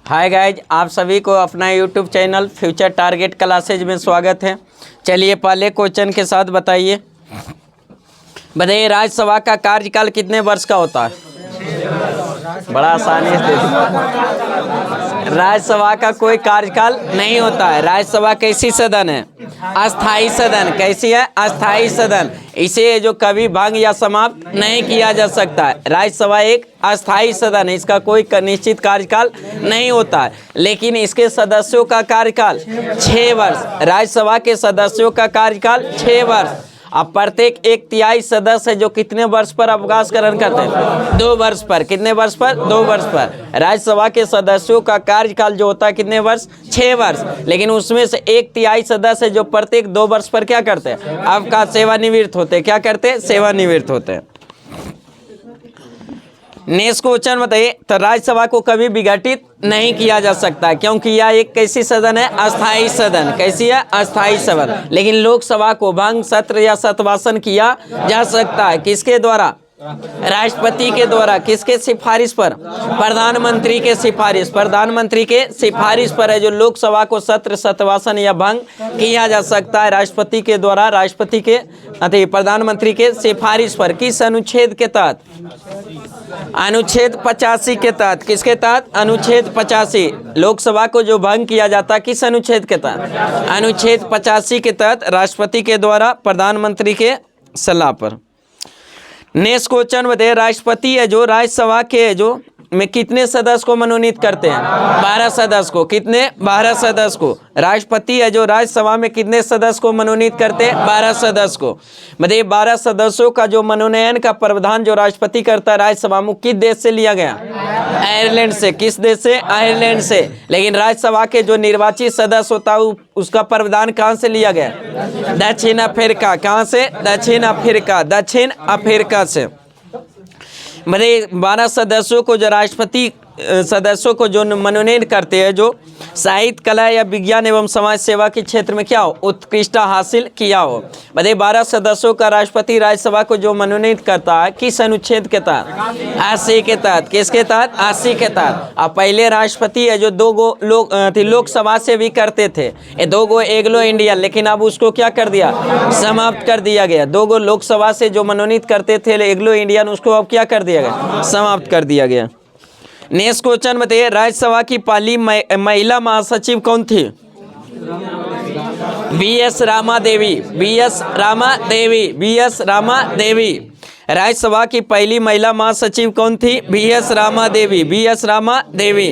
Hi guys, आप सभी को अपना YouTube channel future target classes में स्वागत है। चलिए पहले क्वेश्चन के साथ बताइए राज्यसभा का कार्यकाल कितने वर्ष का होता है? बड़ा आसानी से दे दी। राज्यसभा का कोई कार्यकाल नहीं होता है। राज्यसभा कैसी सदन है? अस्थाई सदन। कैसी है? अस्थाई सदन। इसे जो कभी भंग या समाप्त नहीं किया जा सकता है। राज्यसभा एक अस्थाई सदन है, इसका कोई निश्चित कार्यकाल नहीं होता है, लेकिन इसके सदस्यों का कार्यकाल 6 वर्ष। राज्यसभा के सदस्यों का कार्यकाल 6 वर्ष। अब प्रत्येक 1/3 सदस्य है जो कितने वर्ष पर अवकाश ग्रहण करते हैं? 2 वर्ष पर। कितने वर्ष पर? 2 वर्ष पर। राज्यसभा के सदस्यों का कार्यकाल जो होता है कितने वर्ष? 6 वर्ष। लेकिन उसमें से 1/3 सदस्य है जो प्रत्येक 2 वर्ष पर क्या करते हैं? अवकाश सेवानिवृत्त होते हैं। क्या करते हैं? सेवानिवृत्त होते हैं। नेक्स्ट क्वेश्चन बताइए। तो राज्यसभा को कभी विघटित नहीं किया जा सकता क्योंकि यह एक कैसी सदन है? अस्थाई सदन। कैसी है? अस्थाई सदन। लेकिन लोकसभा को भंग, सत्र या सत्वासन किया जा सकता है। किसके द्वारा? राष्ट्रपति के द्वारा। किसके सिफारिश पर? प्रधानमंत्री के सिफारिश। प्रधानमंत्री के सिफारिश पर है जो लोकसभा को सत्र, सत्वासन या भंग किया जा सकता है राष्ट्रपति के द्वारा। राष्ट्रपति के प्रधानमंत्री के सिफारिश पर। किस अनुच्छेद के तहत? अनुच्छेद 85 के तहत। किसके तहत? अनुच्छेद 85। लोकसभा को जो भंग किया जाता है किस अनुच्छेद के तहत? अनुच्छेद 85 के तहत राष्ट्रपति के द्वारा प्रधानमंत्री के सलाह पर। नेक्स्ट क्वेश्चन बताइए। राष्ट्रपति है जो राज्यसभा के जो में कितने सदस्य को मनोनीत करते हैं? 12 सदस्य को। कितने? 12 सदस्य को। राष्ट्रपति है जो राज्यसभा में कितने सदस्य को मनोनीत करते हैं? 12 सदस्य को। मतलब 12 सदस्यों का जो मनोनयन का प्रावधान जो राष्ट्रपति करता है राज्यसभा में, किस देश से लिया गया? आयरलैंड से। किस देश से? आयरलैंड से। लेकिन राज्यसभा के जो निर्वाचित सदस्य होता है उसका प्रावधान कहाँ से लिया गया? दक्षिण अफ्रीका। कहाँ से? दक्षिण अफ्रीका। दक्षिण अफ्रीका से। मतलब 12 सदस्यों को जो राष्ट्रपति सदस्यों को जो मनोनीत करते हैं जो साहित्य, कला या विज्ञान एवं समाज सेवा के क्षेत्र में क्या हो? उत्कृष्टता हासिल किया हो। मतलब 12 सदस्यों का राष्ट्रपति राज्यसभा को जो मनोनीत करता है किस अनुच्छेद के तहत? 80 के तहत। किसके तहत? 80 के तहत। अब पहले राष्ट्रपति है जो 2 लोकसभा से भी करते थे, 2 एंग्लो इंडियन, लेकिन अब उसको क्या कर दिया? समाप्त कर दिया गया। 2 लोकसभा से जो मनोनीत करते थे एंग्लो इंडियन, उसको अब क्या कर दिया गया? समाप्त कर दिया गया। नेक्स्ट क्वेश्चन बताइए। राज्यसभा की पहली महिला महासचिव कौन थी? BS रामा देवी। BS रामा देवी। BS रामा देवी। राज्यसभा की पहली महिला महासचिव कौन थी? BS रामा देवी। BS रामा देवी।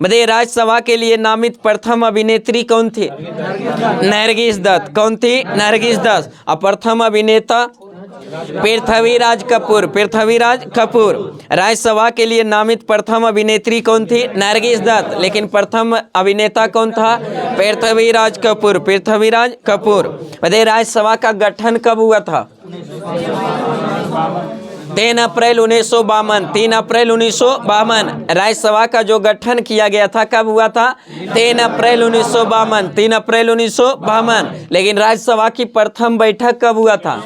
बताइए राज्यसभा के लिए नामित प्रथम अभिनेत्री कौन थी? नरगिस दत्त। कौन थी? नरगिस दत्त। और प्रथम अभिनेता पृथ्वीराज कपूर। पृथ्वीराज कपूर। राज्यसभा के लिए नामित प्रथम अभिनेत्री कौन थी? नरगिस दत्त। लेकिन प्रथम अभिनेता कौन था? पृथ्वीराज कपूर। पृथ्वीराज कपूर। बताइए राज्यसभा का गठन कब हुआ था? 3 अप्रैल 1952। 3 अप्रैल 1952 राज्यसभा का जो गठन किया गया था कब हुआ था? 3 अप्रैल 1952। 3 अप्रैल 1952। लेकिन राज्यसभा की प्रथम बैठक कब हुआ था?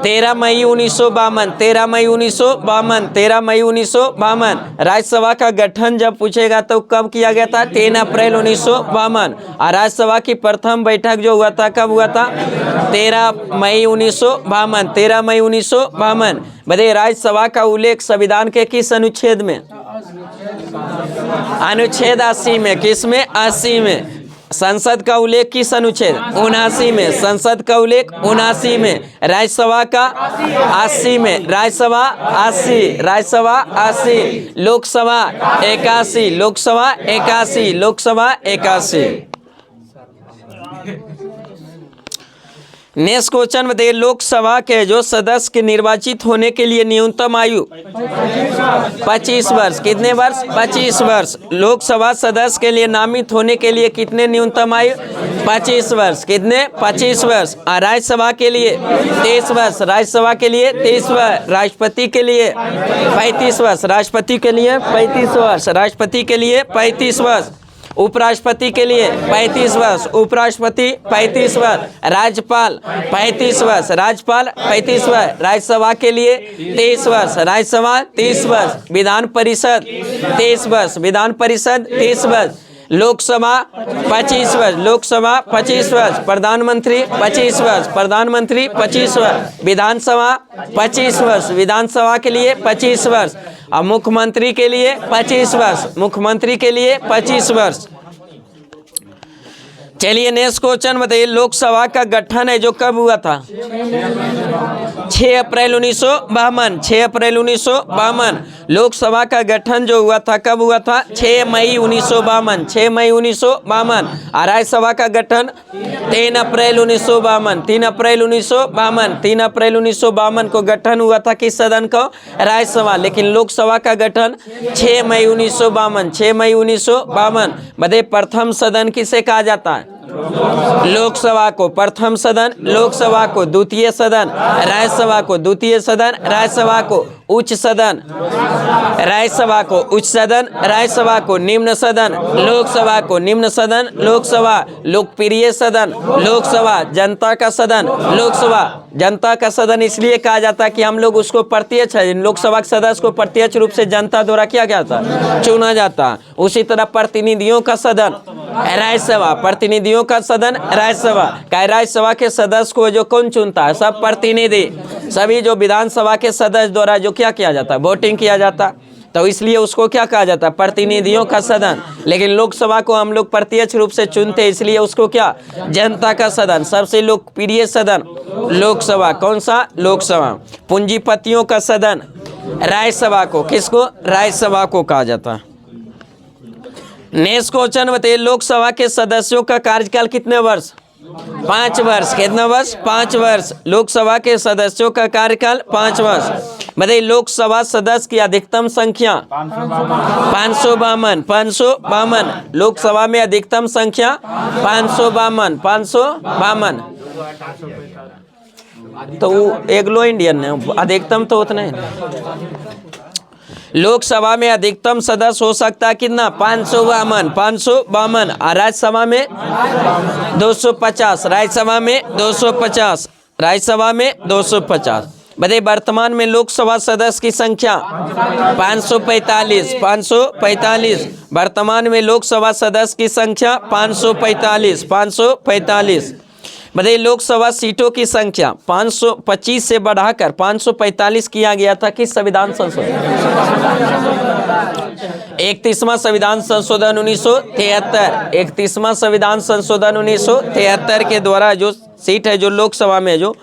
13 मई 1952। 13 मई 1952। 13 मई 1952। राज्यसभा का गठन जब पूछेगा तो कब किया गया था? 3 अप्रैल 1952। और राज्यसभा की प्रथम बैठक जो हुआ था कब हुआ था? 13 मई 1952। 13 मई 1952। बताइए राज्यसभा का उल्लेख संविधान के किस अनुच्छेद में? अनुच्छेद 80 में। किस में? 80 में। संसद का उल्लेख किस अनुच्छेद? 79 में। संसद का उल्लेख 79 में। राज्यसभा का 80 में। राज्यसभा 80। राज्यसभा 80। लोकसभा 81। लोकसभा 81। लोकसभा 81। नेक्स्ट क्वेश्चन बताइए। लोकसभा के जो सदस्य के निर्वाचित होने के लिए न्यूनतम आयु 25 वर्ष। कितने वर्ष? 25 वर्ष। लोकसभा सदस्य के लिए नामित होने के लिए कितने न्यूनतम आयु? 25 वर्ष। कितने? 25 वर्ष। और राज्यसभा के लिए 23 वर्ष। राज्यसभा के लिए 23 वर्ष। राष्ट्रपति के लिए 35 वर्ष। राष्ट्रपति के लिए 35 वर्ष। राष्ट्रपति के लिए 35 वर्ष। उपराष्ट्रपति के लिए 35 वर्ष, उपराष्ट्रपति 35 वर्ष, राज्यपाल 35 वर्ष, राज्यपाल 35 वर्ष, राज्यसभा के लिए 23 वर्ष, राज्यसभा 30 वर्ष, विधान परिषद 23 वर्ष, विधान परिषद 30 वर्ष, लोकसभा 25 वर्ष, लोकसभा 25 वर्ष, प्रधानमंत्री 25 वर्ष, प्रधानमंत्री 25 वर्ष, विधानसभा 25 वर्ष, विधानसभा के लिए 25 वर्ष, और मुख्यमंत्री के लिए 25 वर्ष, मुख्यमंत्री के लिए 25 वर्ष। चलिए नेक्स्ट क्वेश्चन बताइए, लोकसभा का गठन है जो कब हुआ था? 6 अप्रैल 1952, 6 अप्रैल 1952। लोकसभा का गठन जो हुआ था कब हुआ था? 6 मई 1952, 6 मई 1952। और राज्यसभा का गठन 3 अप्रैल 1952, 3 अप्रैल 1952, 3 अप्रैल 1952 को गठन हुआ था किस सदन को? राज्यसभा। लेकिन लोकसभा का गठन 6 मई 1952, 6 मई 1952। बताइए प्रथम सदन किसे कहा जाता है? लोकसभा को प्रथम सदन, लोकसभा को द्वितीय सदन, राज्यसभा को द्वितीय सदन, राज्यसभा को उच्च सदन, राज्यसभा को उच्च सदन, राज्यसभा को निम्न सदन, लोकसभा को निम्न सदन, लोकसभा लोकप्रिय सदन, लोकसभा जनता का सदन, लोकसभा जनता का सदन इसलिए कहा जाता है कि हम लोग उसको प्रत्यक्ष लोकसभा के सदस्य को प्रत्यक्ष रूप से जनता द्वारा क्या जाता है? चुना जाता। उसी तरह प्रतिनिधियों का सदन राज्यसभा, प्रतिनिधियों का सदन राज्यसभा का, राज्यसभा के सदस्य को जो कौन चुनता है? सब प्रतिनिधि, सभी जो विधानसभा के सदस्य द्वारा जो क्या किया जाता है? वोटिंग किया जाता, तो इसलिए उसको क्या कहा जाता है? प्रतिनिधियों का सदन। लेकिन लोकसभा को हम लोग प्रत्यक्ष रूप से चुनते इसलिए उसको क्या? जनता का सदन। सबसे लोकप्रिय सदन लोकसभा, कौन सा? लोकसभा। पूंजीपतियों का सदन राज्यसभा को, किसको? राज्यसभा को कहा जाता है। नेक्स्ट क्वेश्चन बताइए, लोकसभा के सदस्यों का कार्यकाल कितने वर्ष? 5 वर्ष। कितना वर्ष? 5 वर्ष। लोकसभा के सदस्यों का कार्यकाल 5 वर्ष। बताइए लोकसभा सदस्य की अधिकतम संख्या? 552, 552। लोकसभा में अधिकतम संख्या 552, 552। तो एग्लो इंडियन है, अधिकतम तो उतना है। लोकसभा में अधिकतम सदस्य हो सकता है कितना? 552, 552। और राज्यसभा में 250, राज्यसभा में 250, राज्यसभा में 250। बताइए वर्तमान में लोकसभा सदस्य की संख्या 545, 545। वर्तमान में लोकसभा सदस्य की संख्या 545, 545। बताइए लोकसभा सीटों की संख्या 525 से बढ़ाकर 545 किया गया था किस संविधान संशोधन? 31वां संविधान संशोधन 1973, 31वां संविधान संशोधन 1973 के द्वारा जो सीट है जो लोकसभा में जो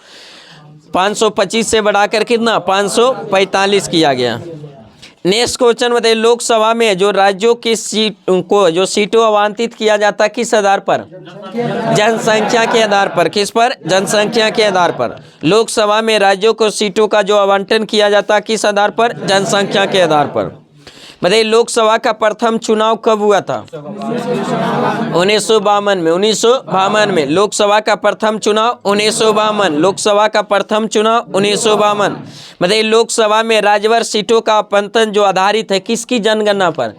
525 से बढ़ाकर कितना? 545 किया गया। नेक्स्ट क्वेश्चन बताइए, लोकसभा में जो राज्यों की सीट को जो सीटों आवंटित किया जाता है किस आधार पर? जनसंख्या के आधार पर। किस पर? जनसंख्या के आधार पर। लोकसभा में राज्यों को सीटों का जो आवंटन किया जाता है किस आधार पर? जनसंख्या के आधार पर। बताइए लोकसभा का प्रथम चुनाव कब हुआ था? 1952 में, 1952 में। लोकसभा का प्रथम चुनाव 1952, लोकसभा का प्रथम चुनाव 1952। बताइए लोकसभा में राज्यवार सीटों का आवंटन जो आधारित है किसकी जनगणना पर?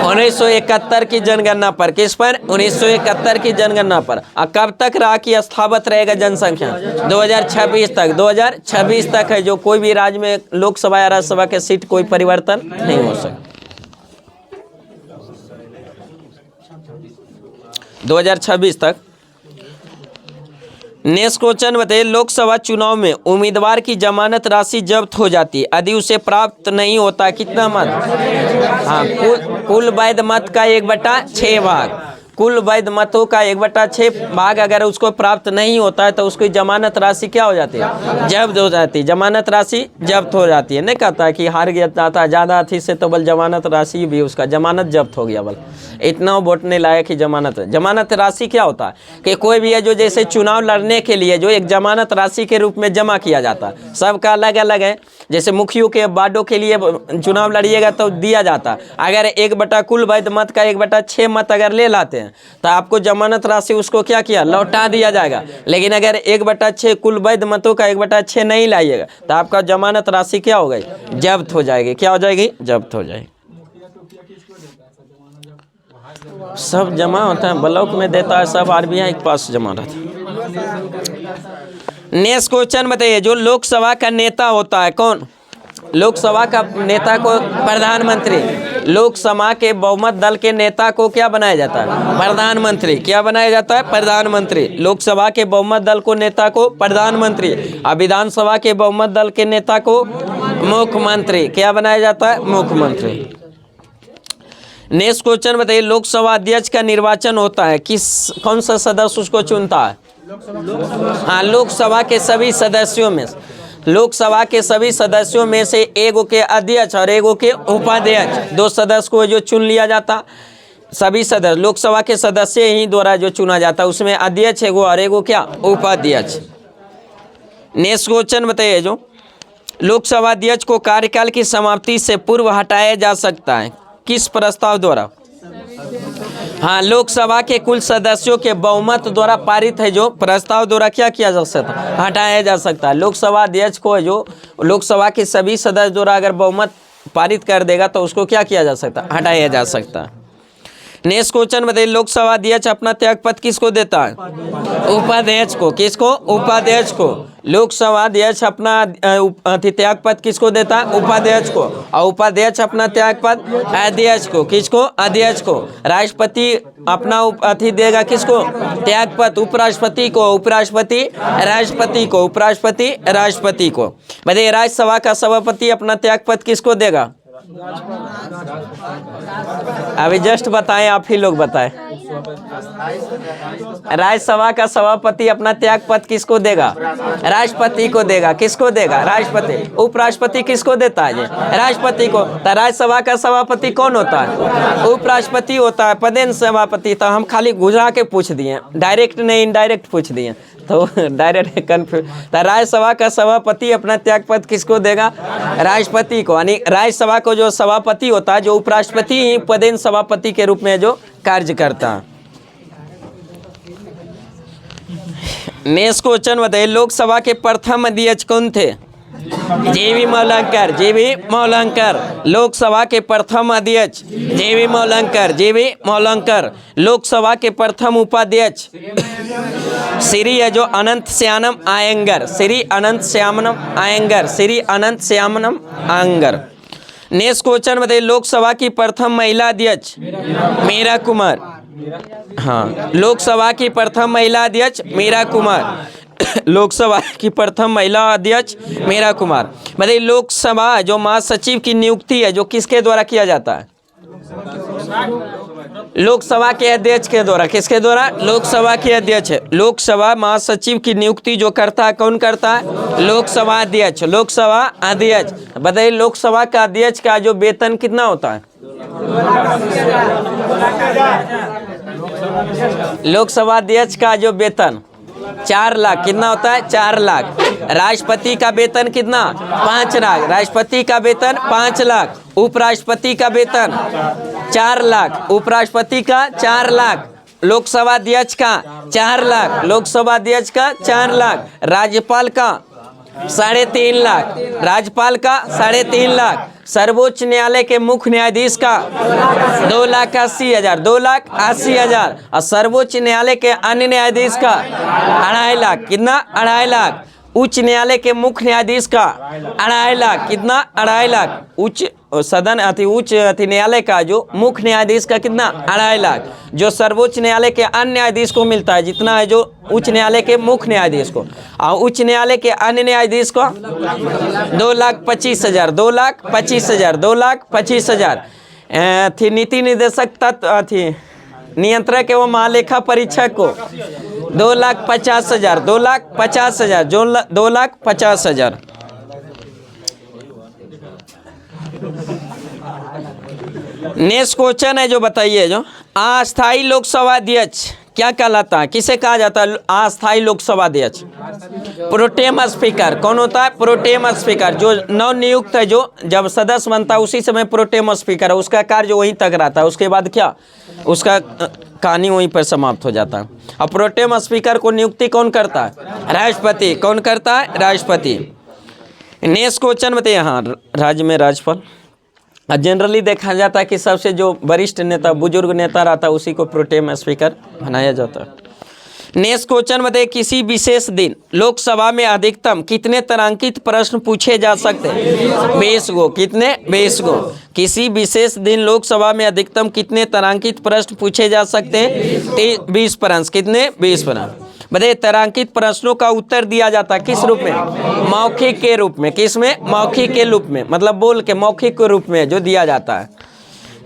1971 की जनगणना पर। किस पर? 1971 की जनगणना पर। और कब तक रहा कि स्थापित रहेगा जनसंख्या? 2026 तक, 2026 तक है जो कोई भी राज्य में लोकसभा या राज्यसभा के सीट कोई परिवर्तन नहीं हो सकता। 2026 तक। नेक्स्ट क्वेश्चन बताइए, लोकसभा चुनाव में उम्मीदवार की जमानत राशि जब्त हो जाती है यदि उसे प्राप्त नहीं होता कितना मत? हाँ, कुल वैध मत का 1/6 भाग, कुल वैध मतों का 1/6 भाग अगर उसको प्राप्त नहीं होता है तो उसकी जमानत राशि क्या हो जाती है? जब्त हो जाती है। जमानत राशि जब्त हो जाती है। नहीं कहता है कि हार गया था ज़्यादा थी से तो बल जमानत राशि भी उसका जमानत जब्त हो गया, बल इतना वोट नहीं लाया कि जमानत। जमानत राशि क्या होता है कि कोई भी है जो जैसे चुनाव लड़ने के लिए जो एक जमानत राशि के रूप में जमा किया जाता है, सबका अलग अलग है। जैसे मुखियों के वार्डों के लिए चुनाव लड़िएगा तो दिया जाता। अगर 1 कुल वैध मत का 1/6 मत अगर ले लाते हैं तो आपको जमानत राशि उसको क्या किया? लौटा दिया जाएगा। लेकिन अगर 1/6 कुल वैध मतों का 1/6 नहीं लाइएगा तो आपका जमानत राशि क्या हो गई? जब्त हो जाएगी। क्या हो जाएगी? जब्त हो जाएगी। सब जमा होता है, ब्लॉक में देता है, सब आरबीआई के पास जमा रहता है। नेक्स्ट क्वेश्चन बताइए, जो लोकसभा का नेता होता है कौन? लोकसभा का नेता को प्रधानमंत्री, लोकसभा के बहुमत दल के नेता को क्या बनाया जाता है? प्रधानमंत्री। क्या बनाया जाता है? प्रधानमंत्री। लोकसभा के बहुमत दल को नेता को प्रधानमंत्री, और विधानसभा के बहुमत दल के नेता को मुख्यमंत्री। क्या बनाया जाता है? मुख्यमंत्री। नेक्स्ट क्वेश्चन बताइए, लोकसभा अध्यक्ष का निर्वाचन होता है, कौन सा सदस्य उसको चुनता है? हाँ, लोकसभा के सभी सदस्यों में, लोकसभा के सभी सदस्यों में से एगो के अध्यक्ष और एगो के उपाध्यक्ष, दो सदस्य को जो चुन लिया जाता। सभी सदस्य, लोकसभा के सदस्य ही द्वारा जो चुना जाता, उसमें अध्यक्ष एगो और एगो क्या? उपाध्यक्ष। नेक्स्ट क्वेश्चन बताइए, जो लोकसभा अध्यक्ष को कार्यकाल की समाप्ति से पूर्व हटाया जा सकता है, किस प्रस्ताव द्वारा? हाँ, लोकसभा के कुल सदस्यों के बहुमत द्वारा पारित है जो प्रस्ताव द्वारा क्या किया जा सकता है? हटाया जा सकता है। लोकसभा अध्यक्ष को जो लोकसभा के सभी सदस्य द्वारा अगर बहुमत पारित कर देगा तो उसको क्या किया जा सकता है? हटाया जा सकता है। नेक्स्ट क्वेश्चन बताइए, लोकसभा अध्यक्ष अपना त्यागपत्र किसको देता है? उपाध्यक्ष को। किसको? उपाध्यक्ष को। लोकसभा अध्यक्ष अपना त्यागपत्र किसको देता है? उपाध्यक्ष को। और उपाध्यक्ष अपना त्यागपत्र अध्यक्ष को। किसको? अध्यक्ष को। राष्ट्रपति अपना देगा किसको? त्यागपत्र उपराष्ट्रपति को। उपराष्ट्रपति राष्ट्रपति को। उपराष्ट्रपति राष्ट्रपति को। बताइए, राज्यसभा का सभापति अपना त्यागपत्र किसको देगा? अभी जस्ट बताएं, आप ही लोग बताएं। राज्यसभा का सभापति अपना त्यागपत्र किसको देगा? राष्ट्रपति को देगा। किसको देगा? राष्ट्रपति। उपराष्ट्रपति किसको देता है? राष्ट्रपति को। तो राज्यसभा का सभापति कौन होता है? उपराष्ट्रपति होता है। पदेन सभापति तो हम खाली गुजरा के पूछ दिए, डायरेक्ट नहीं इनडायरेक्ट पूछ दिए, तो डायरेक्ट कंफ्यूज। तो राज्यसभा का सभापति अपना त्यागपत्र किसको देगा? राष्ट्रपति को। यानी राज्यसभा को जो सभापति होता है, जो उपराष्ट्रपति ही पदेन सभापति के रूप में जो कार्य करता है। नेक्स्ट क्वेश्चन बताइए, लोकसभा के प्रथम अध्यक्ष कौन थे? जेवी मौलंकर। जेवी मौलंकर। लोकसभा के प्रथम अध्यक्ष जेवी मौलंकर। जेवी मौलंकर। लोकसभा के प्रथम उपाध्यक्ष श्री है जो अनंत श्यामम आयंगर। श्री अनंत श्यामनम आयंगर। श्री अनंत श्यामनम आयंगर। नेक्स्ट क्वेश्चन बताइए, लोकसभा की प्रथम महिला अध्यक्ष मीरा कुमार। हाँ, लोकसभा की प्रथम महिला अध्यक्ष मीरा कुमार। लोकसभा की प्रथम महिला अध्यक्ष मीरा कुमार। बताइए, लोकसभा जो महासचिव की नियुक्ति है जो किसके द्वारा किया जाता है? लोकसभा के अध्यक्ष के द्वारा। किसके द्वारा? लोकसभा के अध्यक्ष। लोकसभा महासचिव की नियुक्ति जो करता है, कौन करता है? लोकसभा अध्यक्ष। लोकसभा अध्यक्ष। बताइए, लोकसभा का अध्यक्ष का जो वेतन कितना होता है? लोकसभा अध्यक्ष का जो वेतन 4 लाख। कितना होता है? 4 लाख। राष्ट्रपति का वेतन कितना? 5 लाख। राष्ट्रपति का वेतन 5 लाख। उपराष्ट्रपति का वेतन 4 लाख। उपराष्ट्रपति का 4 लाख। लोकसभा अध्यक्ष का 4 लाख। लोकसभा अध्यक्ष का 4 लाख। राज्यपाल का 3.5 लाख। राज्यपाल का 3.5 लाख। सर्वोच्च न्यायालय के मुख्य न्यायाधीश का 2,80,000। 2,80,000। और सर्वोच्च न्यायालय के अन्य न्यायाधीश का 2.5 लाख। कितना? 2.5 लाख। उच्च न्यायालय के मुख्य न्यायाधीश का 2.5 लाख। कितना? 2.5 लाख। उच्च न्यायालय का जो मुख्य न्यायाधीश का कितना? 2.5 लाख। जो सर्वोच्च न्यायालय के अन्य न्यायाधीश को मिलता है जितना है जो उच्च न्यायालय के मुख्य न्यायाधीश को, और उच्च न्यायालय के अन्य न्यायाधीश को 2,25,000। 2,25,000। 2,25,000। नीति निदेशक तत्व नियंत्रक एवं महालेखा परीक्षक को 2,50,000। 2,50,000। 2,50,000। नेक्स्ट क्वेश्चन है जो बताइए, जो अस्थायी लोकसभा अध्यक्ष क्या कहलाता है? किसे कहा जाता है अस्थायी लोकसभा अध्यक्ष? Pro tem speaker. कौन होता है? Pro tem speaker. जो नव नियुक्त है, जो जब सदस्य बनता है उसी समय प्रोटेम स्पीकर है, उसका कार्य वहीं तक रहता है, उसके बाद क्या उसका कहानी वहीं पर समाप्त हो जाता है। अब प्रोटेम स्पीकर को नियुक्ति कौन करता है? राष्ट्रपति। कौन करता है? राष्ट्रपति। नेक्स्ट क्वेश्चन बताइए, हाँ, राज्य में राज्यपाल। जनरली देखा जाता है कि सबसे जो वरिष्ठ नेता, बुजुर्ग नेता रहता है, उसी को प्रोटेम स्पीकर बनाया जाता है। नेक्स्ट क्वेश्चन बताइए, किसी विशेष दिन लोकसभा में अधिकतम कितने तारांकित प्रश्न पूछे जा सकते हैं? 20 गो। कितने? 20 गो। किसी विशेष दिन लोकसभा में अधिकतम कितने तारांकित प्रश्न पूछे जा सकते हैं? 20 प्रश्न। कितने? 20 प्रश्न। बताइए, तारांकित प्रश्नों का उत्तर दिया जाता है किस रूप में? मौखिक के रूप में। किस में? मौखिक के रूप में, मतलब बोल के मौखिक के रूप में जो दिया जाता है।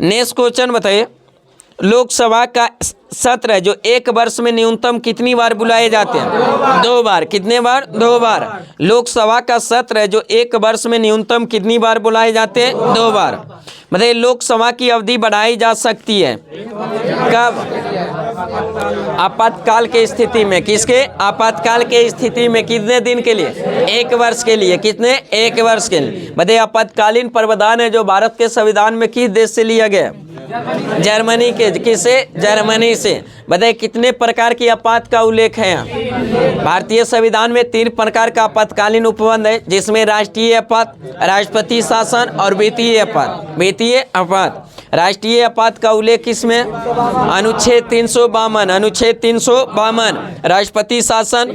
नेक्स्ट क्वेश्चन बताइए, लोकसभा का सत्र है जो एक वर्ष में न्यूनतम कितनी बार बुलाए जाते हैं? 2 बार। कितने बार? 2 बार। लोकसभा का सत्र है जो एक वर्ष में न्यूनतम कितनी बार बुलाए जाते हैं? 2 बार। मतलब लोकसभा की अवधि बढ़ाई जा सकती है कब? आपातकाल के स्थिति में। किसके? आपातकाल के स्थिति में। कितने दिन के लिए? 1 वर्ष के लिए। कितने? 1 वर्ष के लिए। बताइए, आपातकालीन प्रावधान है जो भारत के संविधान में किस देश से लिया गया? जर्मनी के। किसे? जर्मनी से। बताइए, कितने प्रकार की आपात का उल्लेख है यहाँ? भारतीय संविधान में 3 प्रकार का आपातकालीन उपबंध है, जिसमें राष्ट्रीय आपात, राष्ट्रपति शासन और वित्तीय आपात। वित्तीय आपात। राष्ट्रीय आपात का उल्लेख किसमें? अनुच्छेद 352। अनुच्छेद 352। राष्ट्रपति शासन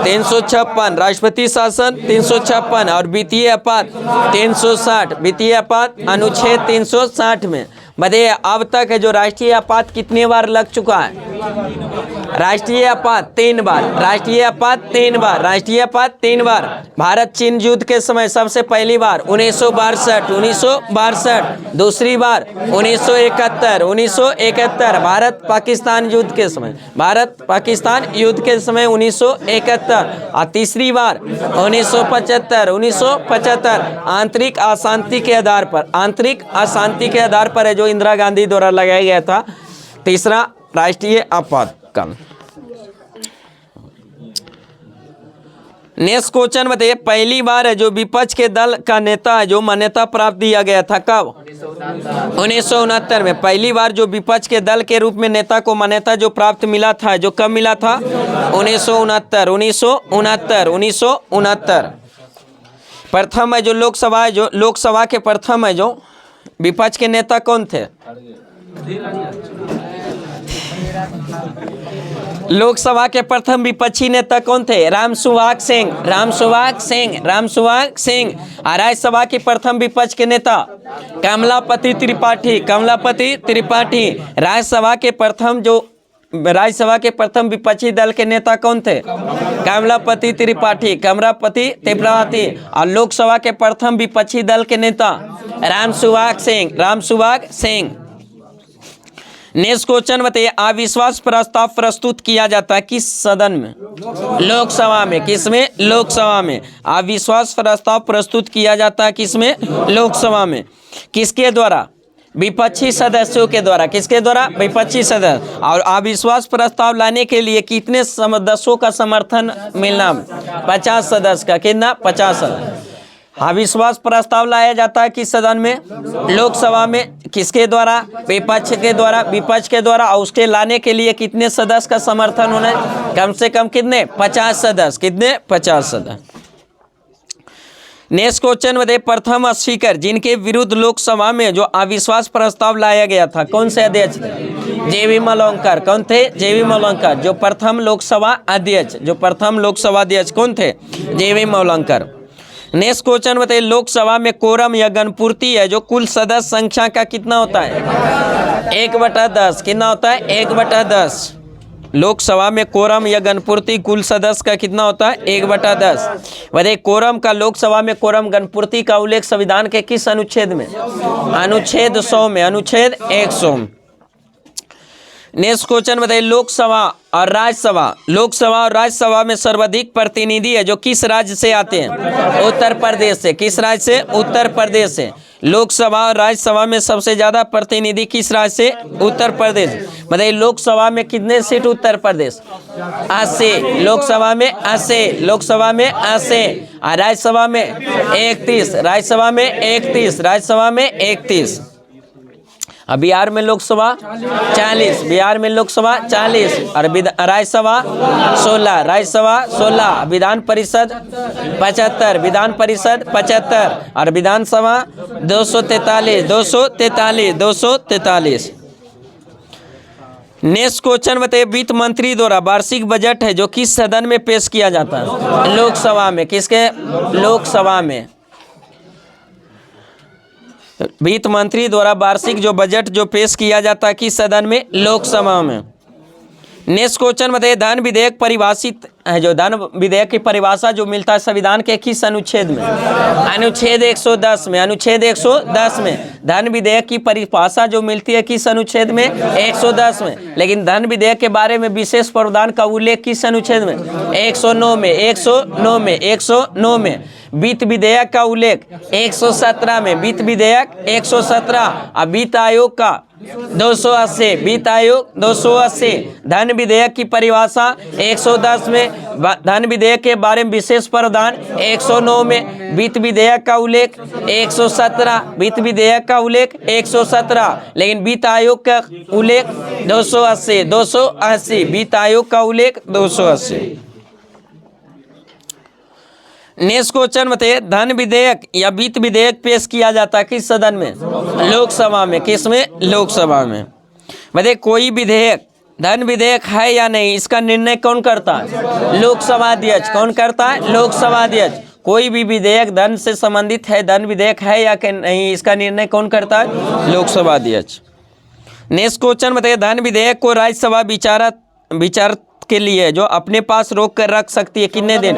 356। राष्ट्रपति शासन 356 और वित्तीय आपात 360। वित्तीय आपात अनुच्छेद 360 में। बताइए, अब तक है जो राष्ट्रीय आपात कितने बार लग चुका है? राष्ट्रीय आपात 3 बार। राष्ट्रीय आपात 3 बार। राष्ट्रीय आपात 3 बार। भारत चीन युद्ध के समय सबसे पहली बार 1962। 1962। दूसरी बार 1971। 1971। भारत पाकिस्तान युद्ध के समय। भारत पाकिस्तान युद्ध के समय 1971। और तीसरी बार 1975। 1975। आंतरिक अशांति के आधार पर। आंतरिक अशांति के आधार पर है जो इंदिरा गांधी द्वारा लगाया गया था तीसरा राष्ट्रीय आपातकाल। नेक्स्ट क्वेश्चन बताइए, पहली बार है जो विपक्ष के दल का नेता है जो मान्यता प्राप्त दिया गया था कब? 1969 में। पहली बार जो विपक्ष के दल के रूप में नेता को मान्यता जो प्राप्त मिला था, जो कब मिला था? 1969। 1969। 1969। प्रथम है जो लोकसभा है, जो लोकसभा के प्रथम है जो विपक्ष के नेता कौन थे? लोकसभा के प्रथम विपक्षी नेता कौन थे? रामसुभाष सिंह। रामसुभाष सिंह। रामसुभाष सिंह। और राज्यसभा के प्रथम विपक्ष के नेता कमलापति त्रिपाठी। कमलापति त्रिपाठी। राज्यसभा के प्रथम विपक्षी दल के नेता कौन थे? कमलापति त्रिपाठी। कमलापति त्रिपाठी। और लोकसभा के प्रथम विपक्षी दल के नेता रामसुभाष सिंह। रामसुभाष सिंह। नेक्स्ट क्वेश्चन बताइए, अविश्वास प्रस्ताव प्रस्तुत किया जाता है किस सदन में? लोकसभा में। किसमें? लोकसभा में। अविश्वास प्रस्ताव प्रस्तुत किया जाता है किसमें? लोकसभा में। किसके द्वारा? विपक्षी सदस्यों के द्वारा। किसके द्वारा? विपक्षी सदस्य। और अविश्वास प्रस्ताव लाने के लिए कितने सदस्यों का समर्थन मिलना? 50 सदस्य का। कितना? 50 सदस्य। अविश्वास प्रस्ताव लाया जाता है किस सदन में? लोकसभा में। किसके द्वारा? विपक्ष के द्वारा। विपक्ष के द्वारा। और उसके लाने के लिए कितने सदस्य का समर्थन होना है? कम से कम कितने? 50 सदस्य। कितने? 50 सदस्य। नेक्स्ट क्वेश्चन बताइए, प्रथम स्पीकर जिनके विरुद्ध लोकसभा में जो अविश्वास प्रस्ताव लाया गया था कौन से अध्यक्ष थे? जेबी मलहोत्रा। कौन थे? जेबी मलहोत्रा। जो प्रथम लोकसभा अध्यक्ष, जो प्रथम लोकसभा अध्यक्ष कौन थे? जेबी मलहोत्रा। नेक्स्ट क्वेश्चन बताइए, लोकसभा में कोरम या गणपूर्ति है जो कुल सदस्य संख्या का कितना होता है? 1/10। कितना होता है? 1/10। लोकसभा में कोरम या गणपूर्ति कुल सदस्य का कितना होता है? 1/10। बताइए, कोरम का लोकसभा में कोरम गणपूर्ति का उल्लेख संविधान के किस अनुच्छेद में? अनुच्छेद 100 में। अनुच्छेद 100 में। नेक्स्ट क्वेश्चन बताइए, लोकसभा और राज्यसभा। लोकसभा और राज्यसभा में सर्वाधिक प्रतिनिधि है जो किस राज्य से आते हैं? उत्तर प्रदेश से। किस राज्य से? उत्तर प्रदेश से। लोकसभा और राज्यसभा में सबसे ज्यादा प्रतिनिधि किस राज्य से? उत्तर प्रदेश। बताइए, लोकसभा में कितने सीट उत्तर प्रदेश? 80। लोकसभा में 80। लोकसभा में 80। और राज्यसभा में 31। राज्यसभा में 31। राज्यसभा में 31। अब बिहार में लोकसभा 40, बिहार में लोकसभा 40 और राज्यसभा 16, राज्यसभा 16, विधान परिषद 75, विधान परिषद 75 और विधानसभा 243। नेक्स्ट क्वेश्चन बताइए, वित्त मंत्री द्वारा वार्षिक बजट है जो किस सदन में पेश किया जाता है? लोकसभा में। किसके? लोकसभा में। वित्त मंत्री द्वारा वार्षिक जो बजट जो पेश किया जाता है किस सदन में? लोकसभा में। नेक्स्ट क्वेश्चन बताइए, धन विधेयक परिभाषित है जो धन विधेयक की परिभाषा जो मिलता है संविधान के किस अनुच्छेद में? अनुच्छेद 110 में। अनुच्छेद 110 में धन विधेयक की परिभाषा जो मिलती है किस अनुच्छेद में? 110 में। लेकिन धन विधेयक के बारे में विशेष प्रावधान का उल्लेख किस अनुच्छेद में? 109 में। 109 में। 109 में। वित्त विधेयक का उल्लेख 117 में। वित्त विधेयक 117 और वित्त आयोग का 280। वित्त आयोग 280। धन विधेयक की परिभाषा 110 में। धन विधेयक के बारे में विशेष प्रावधान 109 में। वित्त विधेयक का उल्लेख 117। वित्त विधेयक का उल्लेख 117, लेकिन वित्त आयोग का उल्लेख 280। 280 वित्त आयोग का उल्लेख 280। नेक्स्ट क्वेश्चन बताइए, धन विधेयक या वित्त विधेयक पेश किया जाता है किस सदन में? लोकसभा में। किस में? लोकसभा में। बताइए, कोई विधेयक धन विधेयक है या नहीं, इसका निर्णय कौन करता है? लोकसभा अध्यक्ष। कौन करता है? लोकसभा अध्यक्ष। कोई भी विधेयक धन से संबंधित है, धन विधेयक है या नहीं, इसका निर्णय कौन करता है? लोकसभा अध्यक्ष। नेक्स्ट क्वेश्चन बताइए, धन विधेयक को राज्यसभा विचार के लिए जो अपने पास रोक कर रख सकती है कितने दिन?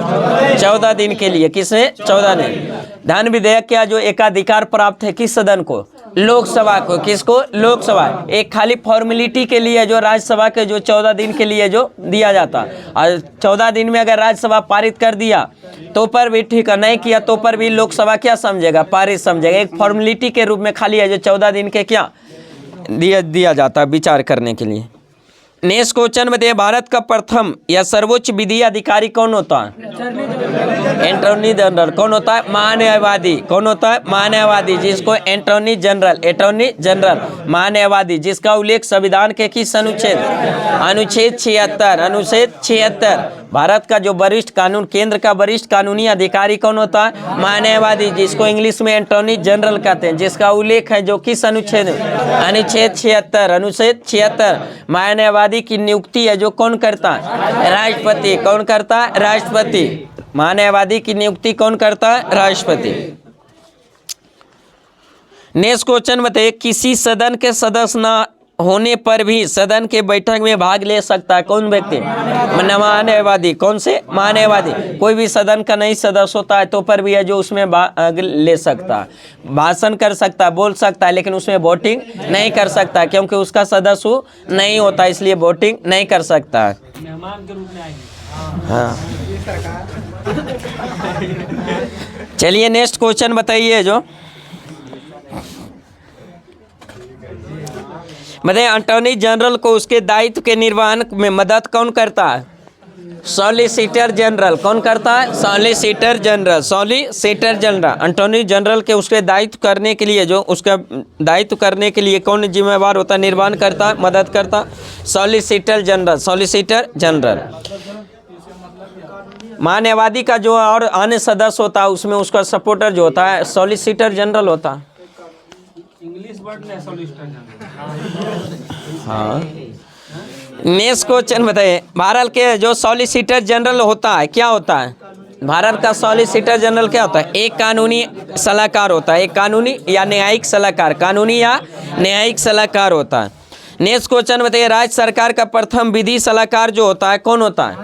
14 दिन के लिए। किसमें? 14 दिन। धन विधेयक का जो एकाधिकार प्राप्त है किस सदन को? लोकसभा को। किसको? लोकसभा। एक खाली फॉर्मेलिटी के लिए जो राज्यसभा के जो 14 दिन के लिए जो दिया जाता, और 14 दिन में अगर राज्यसभा पारित कर दिया तो पर भी ठीक है, नहीं किया तो पर भी लोकसभा क्या समझेगा? पारित समझेगा। एक फॉर्मेलिटी के रूप में खाली है जो 14 दिन के क्या दिया जाता है विचार करने के लिए। नेक्स्ट क्वेश्चन बताइए, भारत का प्रथम या सर्वोच्च विधि अधिकारी कौन होता है? Attorney general. कौन होता है? महान्यायवादी। कौन होता है? महान्यायवादी, जिसको अटॉर्नी जनरल महान्यायवादी, जिसका उल्लेख संविधान के किस अनुच्छेद? अनुच्छेद 76। अनुच्छेद 76। भारत का जो वरिष्ठ कानून केंद्र का वरिष्ठ कानूनी अधिकारी कौन होता है? महान्यायवादी, जिसको इंग्लिश में अटॉर्नी जनरल कहते हैं, जिसका उल्लेख है जो किस अनुच्छेद? अनुच्छेद 76। अनुच्छेद 76। महान्यायवादी की नियुक्ति है जो कौन करता है? राष्ट्रपति। कौन करता है? राष्ट्रपति। महान्यायवादी की नियुक्ति कौन करता है? राष्ट्रपति। नेक्स्ट क्वेश्चन बताइए, किसी सदन के सदस्य न होने पर भी सदन के बैठक में भाग ले सकता है कौन व्यक्ति? महान्यायवादी। कौन से? महान्यायवादी। कोई भी सदन का नहीं सदस्य होता है तो पर भी है जो उसमें भाग ले सकता है, भाषण कर सकता है, बोल सकता है, लेकिन उसमें वोटिंग नहीं कर सकता क्योंकि उसका सदस्य नहीं होता, इसलिए वोटिंग नहीं कर सकता है। हाँ, चलिए नेक्स्ट क्वेश्चन बताइए जो बताइए, अटॉर्नी जनरल को उसके दायित्व के निर्वहन में मदद कौन करता है? Solicitor general. कौन करता है? Solicitor general. Solicitor general. Attorney general के उसके दायित्व करने के लिए जो उसका दायित्व करने के लिए कौन जिम्मेवार होता है? निर्वहन करता है, मदद करता? Solicitor general. Solicitor general. महान्यायवादी का जो और अन्य सदस्य होता है उसमें उसका सपोर्टर जो होता है सॉलिसिटर जनरल होता है। इंग्लिश वर्ड में सॉलिसिटर जनरल। हाँ, नेक्स्ट क्वेश्चन बताइए, भारत के जो सॉलिसिटर जनरल होता है क्या होता है? भारत का सॉलिसिटर जनरल क्या होता है? एक कानूनी सलाहकार होता है। एक कानूनी या न्यायिक सलाहकार। कानूनी या न्यायिक सलाहकार होता है। नेक्स्ट क्वेश्चन बताइए, राज्य सरकार का प्रथम विधि सलाहकार जो होता है कौन होता है?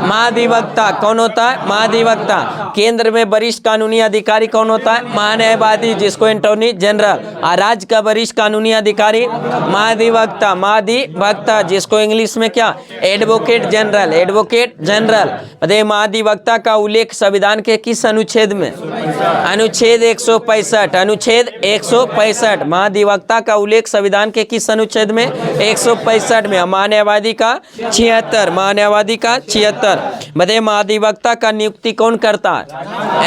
महाधिवक्ता। कौन होता है? महाधिवक्ता। केंद्र में वरिष्ठ कानूनी अधिकारी कौन होता है? महान्यायवादी, जिसको अटॉर्नी जनरल। और राज्य का वरिष्ठ कानूनी अधिकारी महाधिवक्ता। महाधिवक्ता, जिसको इंग्लिश में क्या? Advocate general. Advocate general. बताइए, महाधिवक्ता का उल्लेख संविधान के किस अनुच्छेद में? अनुच्छेद 165। अनुच्छेद 165। महाधिवक्ता का उल्लेख संविधान के किस अनुच्छेद में? 165 में। महान्यायवादी का 76। महान्यायवादी का 76। उत्तर। बताइए महाधिवक्ता का नियुक्ति कौन करता है?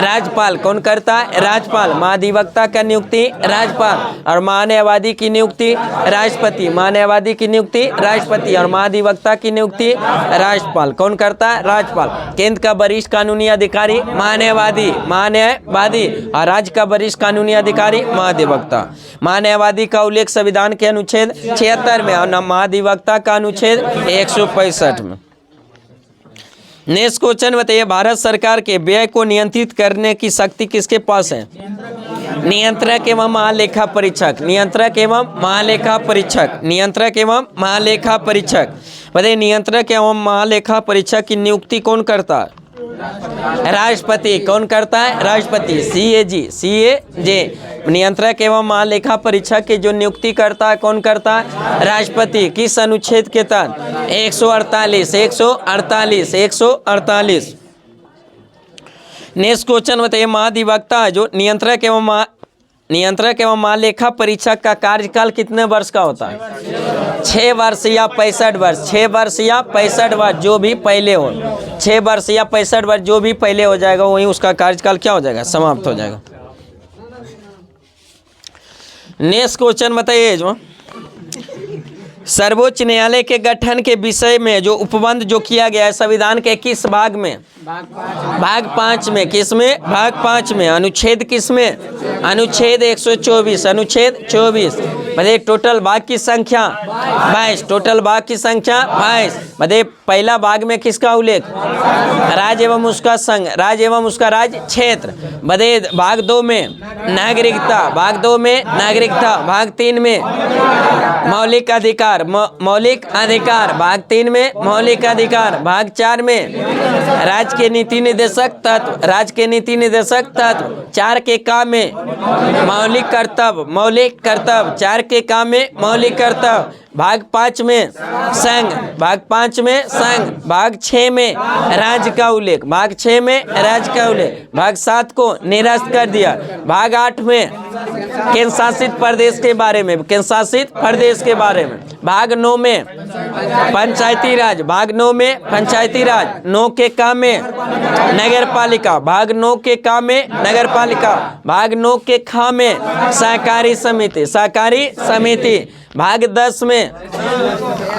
राज्यपाल। कौन करता है? राज्यपाल। महाधिवक्ता का नियुक्ति राज्यपाल और महान्यायवादी की नियुक्ति राष्ट्रपति। महान्यायवादी की नियुक्ति राष्ट्रपति और महाधिवक्ता की नियुक्ति राज्यपाल। कौन करता है? राज्यपाल। केंद्र का वरिष्ठ कानूनी अधिकारी महान्यायवादी। महान्यायवादी और राज्य का वरिष्ठ कानूनी अधिकारी महाधिवक्ता। महान्यायवादी का उल्लेख संविधान के अनुच्छेद 76 में और महाधिवक्ता का अनुच्छेद 165 में। नेक्स्ट क्वेश्चन बताइए भारत सरकार के व्यय को नियंत्रित करने की शक्ति किसके पास है? नियंत्रक एवं महालेखा परीक्षक। नियंत्रक एवं महालेखा परीक्षक। नियंत्रक एवं महालेखा परीक्षक। बताइए नियंत्रक एवं महालेखा परीक्षक की नियुक्ति कौन करता है? राष्ट्रपति। कौन करता है? राष्ट्रपति। CAG नियंत्रक एवं महालेखा परीक्षक की जो नियुक्ति करता है कौन करता है? राष्ट्रपति। किस अनुच्छेद के तहत? 148। नेक्स्ट क्वेश्चन बताइए महाधिवक्ता जो नियंत्रक एवं महालेखा परीक्षक का कार्यकाल कितने वर्ष का होता है? 6 वर्ष या 65 वर्ष। 6 वर्ष या 65 वर्ष जो भी पहले हो। 6 वर्ष या 65 वर्ष जो भी पहले हो जाएगा वही उसका कार्यकाल क्या हो जाएगा? समाप्त हो जाएगा। नेक्स्ट क्वेश्चन बताइए जो सर्वोच्च न्यायालय के गठन के विषय में जो उपबंध जो किया गया है संविधान के किस भाग में? भाग 5 में। किस में? भाग 5 में। अनुच्छेद किस में? अनुच्छेद 124। अनुच्छेद 24। मतलब टोटल भाग की संख्या 22। टोटल भाग की संख्या 22। मतलब पहला भाग में किसका उल्लेख? राज्य एवं उसका संघ। राज्य एवं उसका राज्य क्षेत्र। मतलब भाग 2 में नागरिकता। भाग 2 में नागरिकता। भाग 3 में मौलिक अधिकार। मौलिक अधिकार। भाग 3 में मौलिक अधिकार। भाग 4 में राज्य के नीति निर्देशक तत्व। राज्य के नीति निर्देशक तत्व। 4 के काम में मौलिक कर्तव्य। मौलिक कर्तव्य। 4 के काम में मौलिक कर्तव्य। भाग 5 में संघ। भाग 5 में संघ। भाग 6 में राज्य का उल्लेख। भाग 6 में राज्य का उल्लेख। भाग 7 को निरस्त कर दिया। भाग 8 में केंद्र शासित प्रदेश के बारे में। केंद्र शासित प्रदेश के बारे में। भाग 9 में पंचायती राज। भाग 9 में पंचायती राज। 9 के काम में नगर पालिका। भाग 9 के काम में नगर पालिका। भाग 9 के खा में सहकारी समिति। सहकारी समिति। भाग 10 में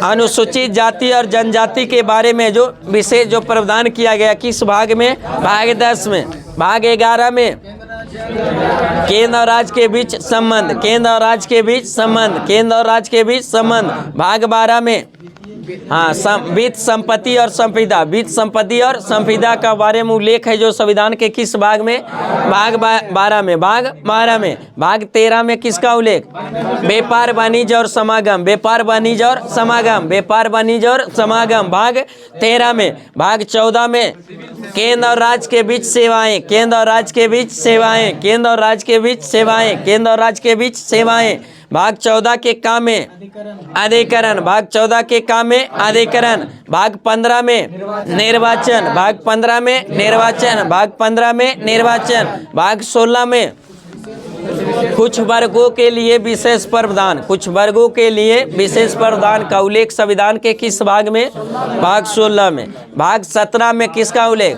अनुसूचित जाति और जनजाति के बारे में जो विशेष जो प्रावधान किया गया किस भाग में? भाग 10 में। भाग 11 में केंद्र और राज्य के बीच संबंध। केंद्र और राज्य के बीच संबंध। केंद्र और राज्य के बीच संबंध। भाग 12 में वित्त संपत्ति और संपदा। वित्त संपत्ति और संपदा का बारे में उल्लेख है जो संविधान के किस भाग में? भाग 12 में। भाग 12 में। भाग 13 में किसका उल्लेख? व्यापार वाणिज्य और समागम। व्यापार वाणिज्य और समागम। व्यापार वाणिज्य और समागम। भाग 13 में। भाग 14 में केंद्र और राज्य के बीच सेवाएं। केंद्र और राज्य के बीच सेवाएं। केंद्र और राज्य के बीच सेवाएं। केंद्र और राज्य के बीच सेवाएं। भाग 14 के काम में अधिकरण। भाग 14 के काम में अधिकरण। भाग 15 में निर्वाचन। भाग 15 में निर्वाचन। भाग 15 में निर्वाचन। भाग 16 में कुछ वर्गों के लिए विशेष प्रावधान। कुछ वर्गों के लिए विशेष प्रावधान का उल्लेख संविधान के किस भाग में? भाग 16 में। भाग 17 में किसका उल्लेख?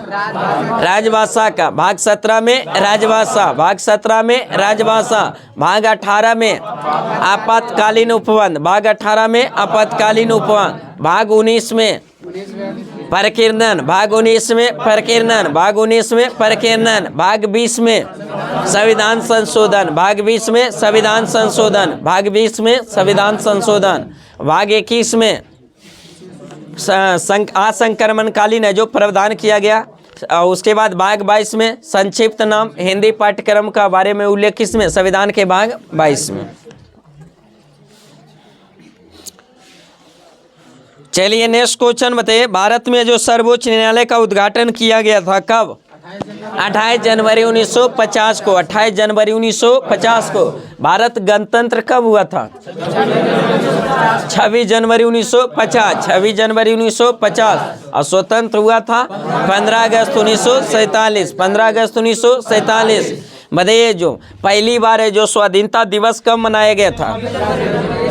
राजभाषा का। भाग 17 में राजभाषा। भाग 17 में राजभाषा। भाग 18 में आपातकालीन उपबंध। भाग 18 में आपातकालीन उपबंध। भाग 19 में प्रकीर्णन। भाग 19 में प्रकीर्णन। भाग 19 में प्रकीर्णन। भाग 20 में संविधान संशोधन। भाग 20 में संविधान संशोधन। भाग 20 में संविधान संशोधन। भाग 21 में असंक्रमणकालीन है जो प्रावधान किया गया। उसके बाद भाग 22 में संक्षिप्त नाम हिंदी पाठ्यक्रम का बारे में उल्लेख किसमें? संविधान के भाग 22 में। चलिए नेक्स्ट क्वेश्चन बताइए भारत में जो सर्वोच्च न्यायालय का उद्घाटन किया गया था कब? 28 जनवरी 1950 को। 28 जनवरी 1950 को। भारत गणतंत्र कब हुआ था? 26 जनवरी 1950। 26 जनवरी 1950। और स्वतंत्र हुआ था 15 अगस्त 1947। 15 अगस्त 1947। बताइए जो पहली बार है जो स्वाधीनता दिवस कब मनाया गया था?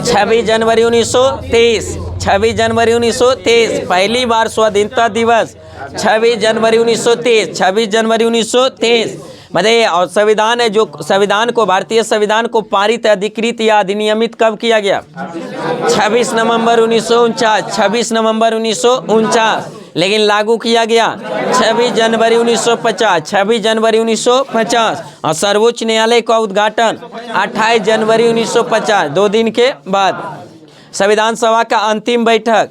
26 जनवरी 1923। 26 जनवरी 1923 पहली बार स्वाधीनता दिवस 26 जनवरी 1923, 26 जनवरी 1923। मतलब और संविधान है, जो संविधान को, भारतीय संविधान को पारित, अधिकृत या अधिनियमित कब किया गया? 26 नवंबर 1949, 26 नवंबर 1949। लेकिन लागू किया गया 26 जनवरी 1950, 26 जनवरी 1950। और सर्वोच्च न्यायालय का उद्घाटन 28 जनवरी 1950, 2 दिन के बाद। संविधान सभा का अंतिम बैठक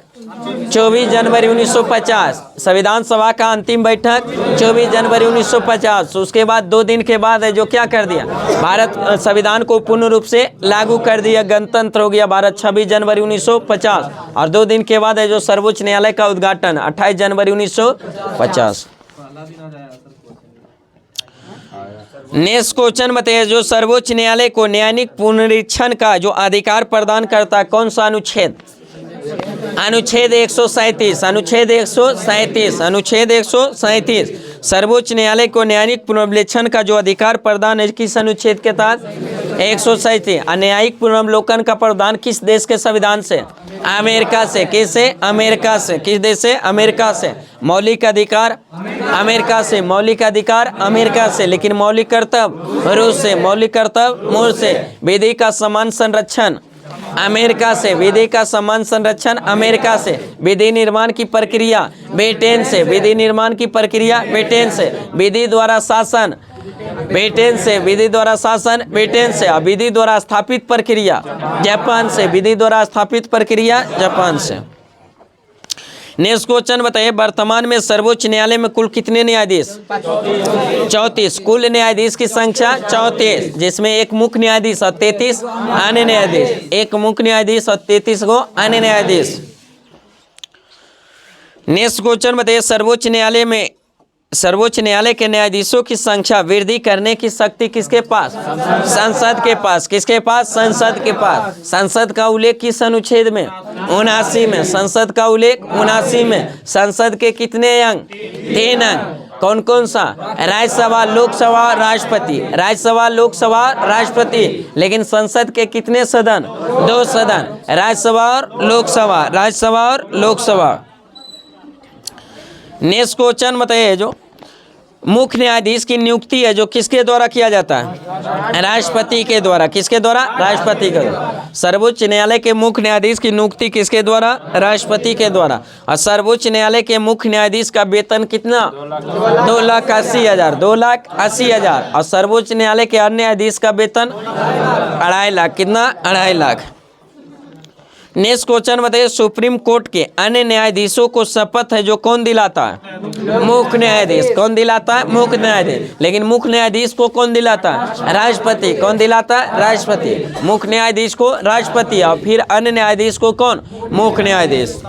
24 जनवरी 1950, संविधान सभा का अंतिम बैठक 24 जनवरी 1950। उसके बाद 2 दिन के बाद है जो क्या कर दिया, भारत संविधान को पूर्ण रूप से लागू कर दिया, गणतंत्र हो गया भारत 26 जनवरी 1950। और 2 दिन के बाद है जो सर्वोच्च न्यायालय का उद्घाटन 28 जनवरी 1950। नेक्स्ट क्वेश्चन बताइए, जो सर्वोच्च न्यायालय को न्यायिक पुनरीक्षण का जो अधिकार प्रदान करता है, कौन सा अनुच्छेद? अनुच्छेद 137, अनुच्छेद 137, अनुच्छेद 137। सर्वोच्च न्यायालय को न्यायिक पुनर्विवेचन का जो अधिकार प्रदान है किस अनुच्छेद के तहत? 137। न्यायिक पुनर्वलोकन का प्रावधान किस देश के संविधान से? अमेरिका से। किससे? अमेरिका से। किस देश से? अमेरिका से। मौलिक अधिकार अमेरिका से, मौलिक अधिकार अमेरिका से, लेकिन मौलिक कर्तव्य रूस से, मौलिक कर्तव्य मूल से। विधि का समान संरक्षण अमेरिका से, विधि का समान संरक्षण अमेरिका से। विधि निर्माण की प्रक्रिया ब्रिटेन से, विधि निर्माण की प्रक्रिया ब्रिटेन से। विधि द्वारा शासन ब्रिटेन से, विधि द्वारा शासन ब्रिटेन से। और विधि द्वारा स्थापित प्रक्रिया जापान से, विधि द्वारा स्थापित प्रक्रिया जापान से। नेक्स्ट क्वेश्चन बताइए, वर्तमान में सर्वोच्च न्यायालय में कुल कितने न्यायाधीश? 34। कुल न्यायाधीश की संख्या 34, जिसमें एक मुख्य न्यायाधीश और 33 अन्य न्यायाधीश। एक मुख्य न्यायाधीश और 33 को अन्य न्यायाधीश। नेक्स्ट क्वेश्चन बताइए, सर्वोच्च न्यायालय के न्यायाधीशों की संख्या वृद्धि करने की शक्ति किसके पास? संसद के पास। किसके पास? संसद के पास। संसद का उल्लेख किस अनुच्छेद में? 79 में। संसद का उल्लेख 79 में। संसद के कितने अंग? 3 अंग। कौन कौन सा? राज्यसभा, लोकसभा, राष्ट्रपति। राज्यसभा, लोकसभा, राष्ट्रपति। लेकिन संसद के कितने सदन? 2 सदन, राज्यसभा और लोकसभा, राज्यसभा और लोकसभा। नेक्स्ट क्वेश्चन बताइए, जो मुख्य न्यायाधीश की नियुक्ति है जो किसके द्वारा किया जाता है? राष्ट्रपति के द्वारा। किसके द्वारा? राष्ट्रपति के द्वारा। सर्वोच्च न्यायालय के मुख्य न्यायाधीश की नियुक्ति किसके द्वारा? राष्ट्रपति के द्वारा। और सर्वोच्च न्यायालय के मुख्य न्यायाधीश का वेतन कितना? 2,80,000, 2,80,000। और सर्वोच्च न्यायालय के अन्य न्यायाधीश का वेतन 2.5 लाख। कितना? 2.5 लाख। नेक्स्ट क्वेश्चन बताइए, सुप्रीम कोर्ट के अन्य न्यायाधीशों को शपथ है जो कौन दिलाता है? मुख्य न्यायाधीश। कौन दिलाता है? मुख्य न्यायाधीश। लेकिन मुख्य न्यायाधीश को कौन दिलाता है? राष्ट्रपति। कौन दिलाता है? राष्ट्रपति। मुख्य न्यायाधीश को राष्ट्रपति, और फिर अन्य न्यायाधीश को कौन? मुख्य न्यायाधीश।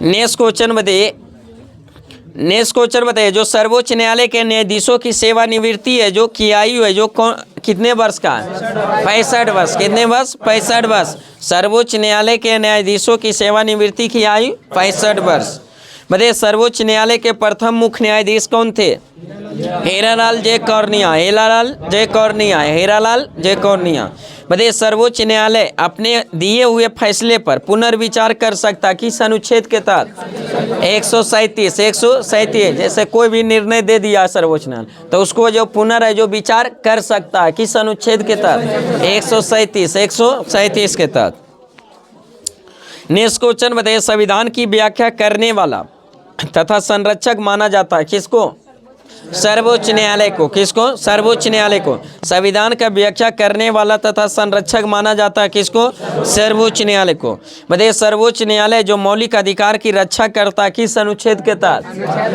नेक्स्ट क्वेश्चन बताइए, नेक्स्ट क्वेश्चन बताइए, जो सर्वोच्च न्यायालय के न्यायाधीशों की सेवानिवृत्ति है जो की आयु है जो कितने वर्ष का है? 65 वर्ष। कितने वर्ष? 65 वर्ष। सर्वोच्च न्यायालय के न्यायाधीशों की सेवानिवृत्ति की आयु 65 वर्ष। बताइए, सर्वोच्च न्यायालय के प्रथम मुख्य न्यायाधीश कौन थे? हीरालाल जे कौर्निया। हीरालाल जे कौर्निया। हीरालाल जे कौर्निया। बताइए, सर्वोच्च न्यायालय अपने दिए हुए फैसले पर पुनर्विचार कर सकता किस अनुच्छेद के तहत? 137। 137। जैसे कोई भी निर्णय दे दिया सर्वोच्च न्यायालय तो उसको जो पुनर् जो विचार कर सकता है किस अनुच्छेद के तहत? 137। 137 के तहत। नेक्स्ट क्वेश्चन बताइए, संविधान की व्याख्या करने वाला तथा संरक्षक माना जाता है किसको? सर्वोच्च न्यायालय को। किसको? सर्वोच्च न्यायालय को। संविधान का व्याख्या करने वाला तथा संरक्षक माना जाता है किसको? सर्वोच्च न्यायालय को। बताइए, सर्वोच्च न्यायालय जो मौलिक अधिकार की रक्षा करता है किस अनुच्छेद के तहत?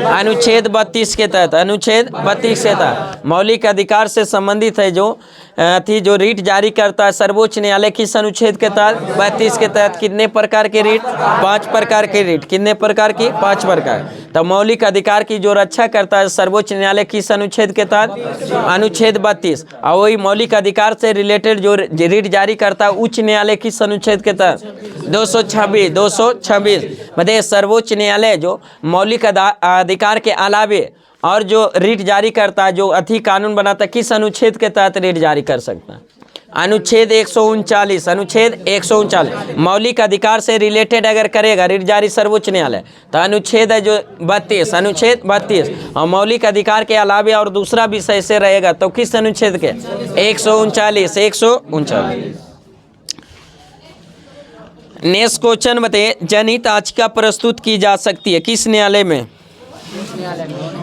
अनुच्छेद 32 के तहत। अनुच्छेद 32 के तहत मौलिक अधिकार से संबंधित है जो रिट जारी करता है सर्वोच्च न्यायालय किस अनुच्छेद के तहत? 32 के तहत। कितने प्रकार के रिट? 5 प्रकार के रिट। कितने प्रकार की? 5 प्रकार। तो मौलिक अधिकार की जो रक्षा करता है सर्वोच्च न्यायालय किस अनुच्छेद के तहत? अनुच्छेद 32। और वही मौलिक अधिकार से रिलेटेड जो रिट जारी करता है उच्च न्यायालय किस अनुच्छेद के तहत? 226। 226। मतलब सर्वोच्च न्यायालय जो मौलिक अधिकार के अलावे और जो रिट जारी करता है, जो कानून बनाता है, किस अनुच्छेद के तहत रिट जारी कर सकता है? अनुच्छेद 139, अनुच्छेद 139 मौलिक अधिकार से रिलेटेड अगर करेगा रिट जारी सर्वोच्च न्यायालय तो अनुच्छेद है जो 32, अनुच्छेद 32 और मौलिक अधिकार के अलावा और दूसरा विषय से रहेगा तो किस अनुच्छेद के 139, 139। नेक्स्ट क्वेश्चन बताइए, जनहित याचिका प्रस्तुत की जा सकती है किस न्यायालय में?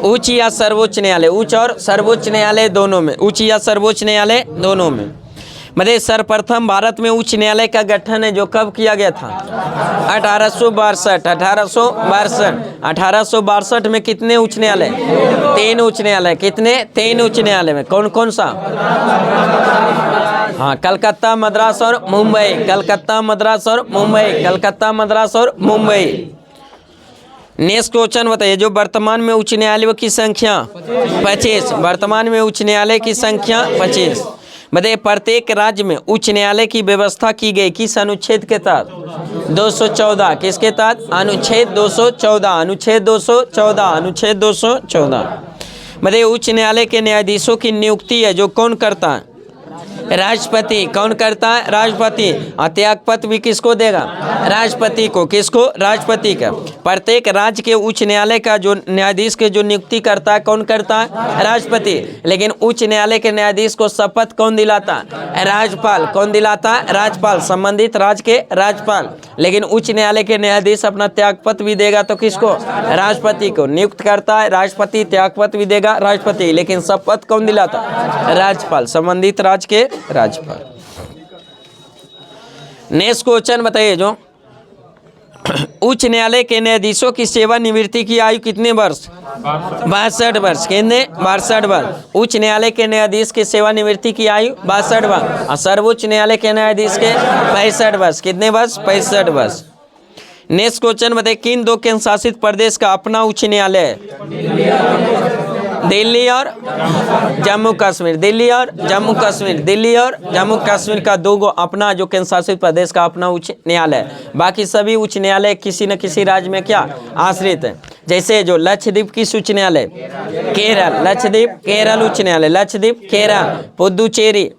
उच्च या सर्वोच्च न्यायालय? उच्च और सर्वोच्च न्यायालय दोनों में, उच्च या सर्वोच्च न्यायालय दोनों में। मतलब सर्वप्रथम भारत में उच्च न्यायालय का गठन है जो कब किया गया था? 1862। 1862 में कितने उच्च न्यायालय? 3 उच्च न्यायालय। कितने? 3 उच्च न्यायालय में कौन कौन सा? हाँ, कलकत्ता, मद्रास और मुंबई। कलकत्ता, मद्रास और मुंबई। कलकत्ता, मद्रास और मुंबई। नेक्स्ट क्वेश्चन बताइए, जो वर्तमान में उच्च न्यायालयों की संख्या 25, वर्तमान में उच्च न्यायालय की संख्या 25। बताइए प्रत्येक राज्य में उच्च न्यायालय की व्यवस्था की गई किस अनुच्छेद के तहत? 214। किसके तहत? अनुच्छेद 214, अनुच्छेद 214, अनुच्छेद 214। बताइए उच्च न्यायालय के न्यायाधीशों की नियुक्ति है जो कौन करता है? राष्ट्रपति। कौन करता है? राष्ट्रपति। और त्यागपत्र भी किसको देगा? राष्ट्रपति को। किसको? राष्ट्रपति का। प्रत्येक राज्य के उच्च न्यायालय का जो न्यायाधीश के जो नियुक्ति करता है कौन करता है? राष्ट्रपति। लेकिन उच्च न्यायालय के न्यायाधीश को शपथ कौन दिलाता है? राज्यपाल। कौन दिलाता है? राज्यपाल, संबंधित राज्य के राज्यपाल। लेकिन उच्च न्यायालय के न्यायाधीश अपना त्यागपत्र भी देगा तो किसको? राष्ट्रपति को। नियुक्त करता है राष्ट्रपति, त्यागपत्र भी देगा राष्ट्रपति, लेकिन शपथ कौन दिलाता है? राज्यपाल, संबंधित राज्य के राज्यपाल। नेक्स्ट क्वेश्चन बताइए, जो उच्च न्यायालय के न्यायाधीशों की सेवानिवृत्ति की आयु कितने वर्ष? 62 वर्ष। कितने? 62 वर्ष। उच्च न्यायालय के न्यायाधीश की सेवानिवृत्ति की आयु 62 वर्ष और सर्वोच्च न्यायालय के न्यायाधीश के 65 वर्ष। कितने वर्ष? 65 वर्ष। नेक्स्ट क्वेश्चन बताइए, किन 2 केंद्र शासित प्रदेश का अपना उच्च न्यायालय है? दिल्ली और जम्मू कश्मीर। दिल्ली और जम्मू कश्मीर। दिल्ली और जम्मू कश्मीर का 2 अपना जो केंद्र शासित प्रदेश का अपना उच्च न्यायालय। बाकी सभी उच्च न्यायालय किसी न किसी राज्य में क्या आश्रित है। जैसे जो लक्षद्वीप की उच्च न्यायालय केरल, लक्षद्वीप केरल उच्च न्यायालय, लक्षद्वीप केरल। पुदुचेरी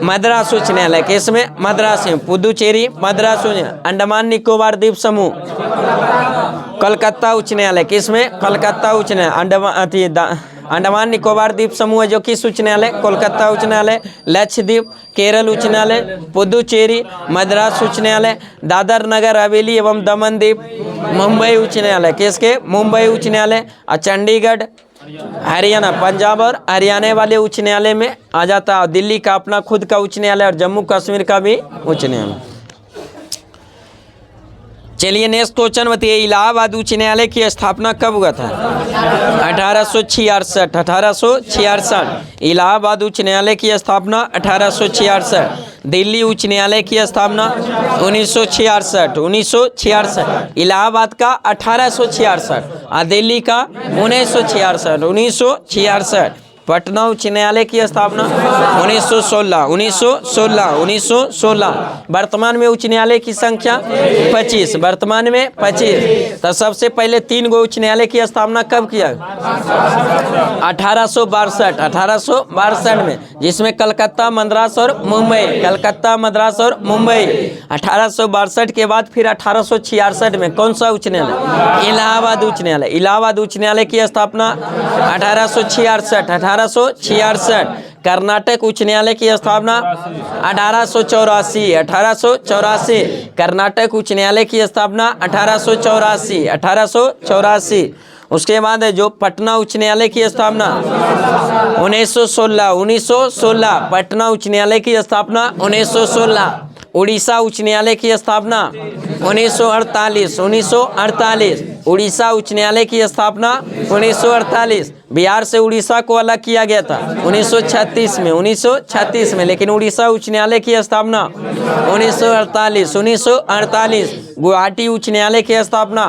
मद्रास उच्च न्यायालय। किसमें? मद्रास में। पुदुचेरी मद्रास उच्च न्यायालय। अंडमान निकोबार द्वीप समूह कलकत्ता उच्च न्यायालय। किसमें? कलकत्ता उच्च न्यायालय। अंडमान निकोबार द्वीप समूह जो किस उच्च न्यायालय? कोलकाता उच्च न्यायालय। लक्षद्वीप केरल उच्च न्यायालय। पुदुचेरी मद्रास उच्च न्यायालय। दादर नगर हवेली एवं दमन द्वीप मुंबई उच्च न्यायालय। किसके? मुंबई उच्च न्यायालय। और चंडीगढ़ हरियाणा, पंजाब और हरियाणा वाले उच्च न्यायालय में आ जाता है। दिल्ली का अपना खुद का उच्च न्यायालय और जम्मू कश्मीर का भी उच्च न्यायालय। चलिए नेक्स्ट क्वेश्चन बताइए, इलाहाबाद उच्च न्यायालय की स्थापना कब हुआ था? 1866। 1866 इलाहाबाद उच्च न्यायालय की स्थापना 1866। दिल्ली उच्च न्यायालय की स्थापना 1966। 1966 इलाहाबाद का 1866 और दिल्ली का 1966। 1966 पटना उच्च न्यायालय की स्थापना 1916। 1916 1916 वर्तमान में उच्च न्यायालय की संख्या 25। वर्तमान में 25। तो सबसे पहले 3 गो उच्च न्यायालय की स्थापना कब किया? 1862। 1862 में, जिसमें कलकत्ता, मद्रास और मुंबई। कलकत्ता, मद्रास और मुंबई। 1862 के बाद फिर 1866 में कौन सा उच्च न्यायालय? इलाहाबाद उच्च न्यायालय। इलाहाबाद उच्च न्यायालय की स्थापना 1866। 1866 कर्नाटक उच्च न्यायालय की स्थापना 1884। 1884 कर्नाटक उच्च न्यायालय की स्थापना 1884। 1884 उसके बाद है जो पटना उच्च न्यायालय की स्थापना 1916। 1916 पटना उच्च न्यायालय की स्थापना 1916। उड़ीसा उच्च न्यायालय की स्थापना 1948। 1948 उड़ीसा उच्च न्यायालय की स्थापना 1948। बिहार से उड़ीसा को अलग किया गया था 1936 में। 1936 में, लेकिन उड़ीसा उच्च न्यायालय की स्थापना 1948। 1948 गुवाहाटी उच्च न्यायालय की स्थापना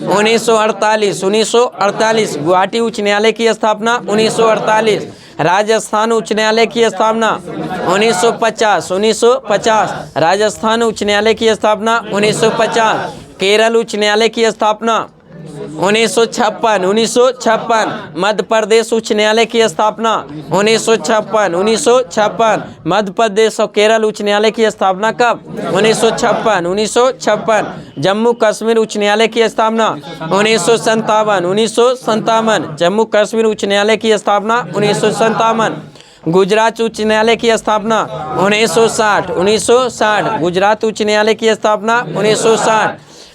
1948। 1948 गुवाहाटी उच्च न्यायालय की स्थापना 1948। राजस्थान उच्च न्यायालय की स्थापना 1950। 1950 राजस्थान उच्च न्यायालय की स्थापना 1950। केरल उच्च न्यायालय की स्थापना 1956 1956 मध्य प्रदेश उच्च न्यायालय की स्थापना 1956 मध्य प्रदेश और केरल उच्च न्यायालय की स्थापना कब 1956 जम्मू कश्मीर उच्च न्यायालय की स्थापना 1957 जम्मू कश्मीर उच्च न्यायालय की स्थापना 1957 गुजरात उच्च न्यायालय की स्थापना 1960 गुजरात उच्च न्यायालय की स्थापना 1960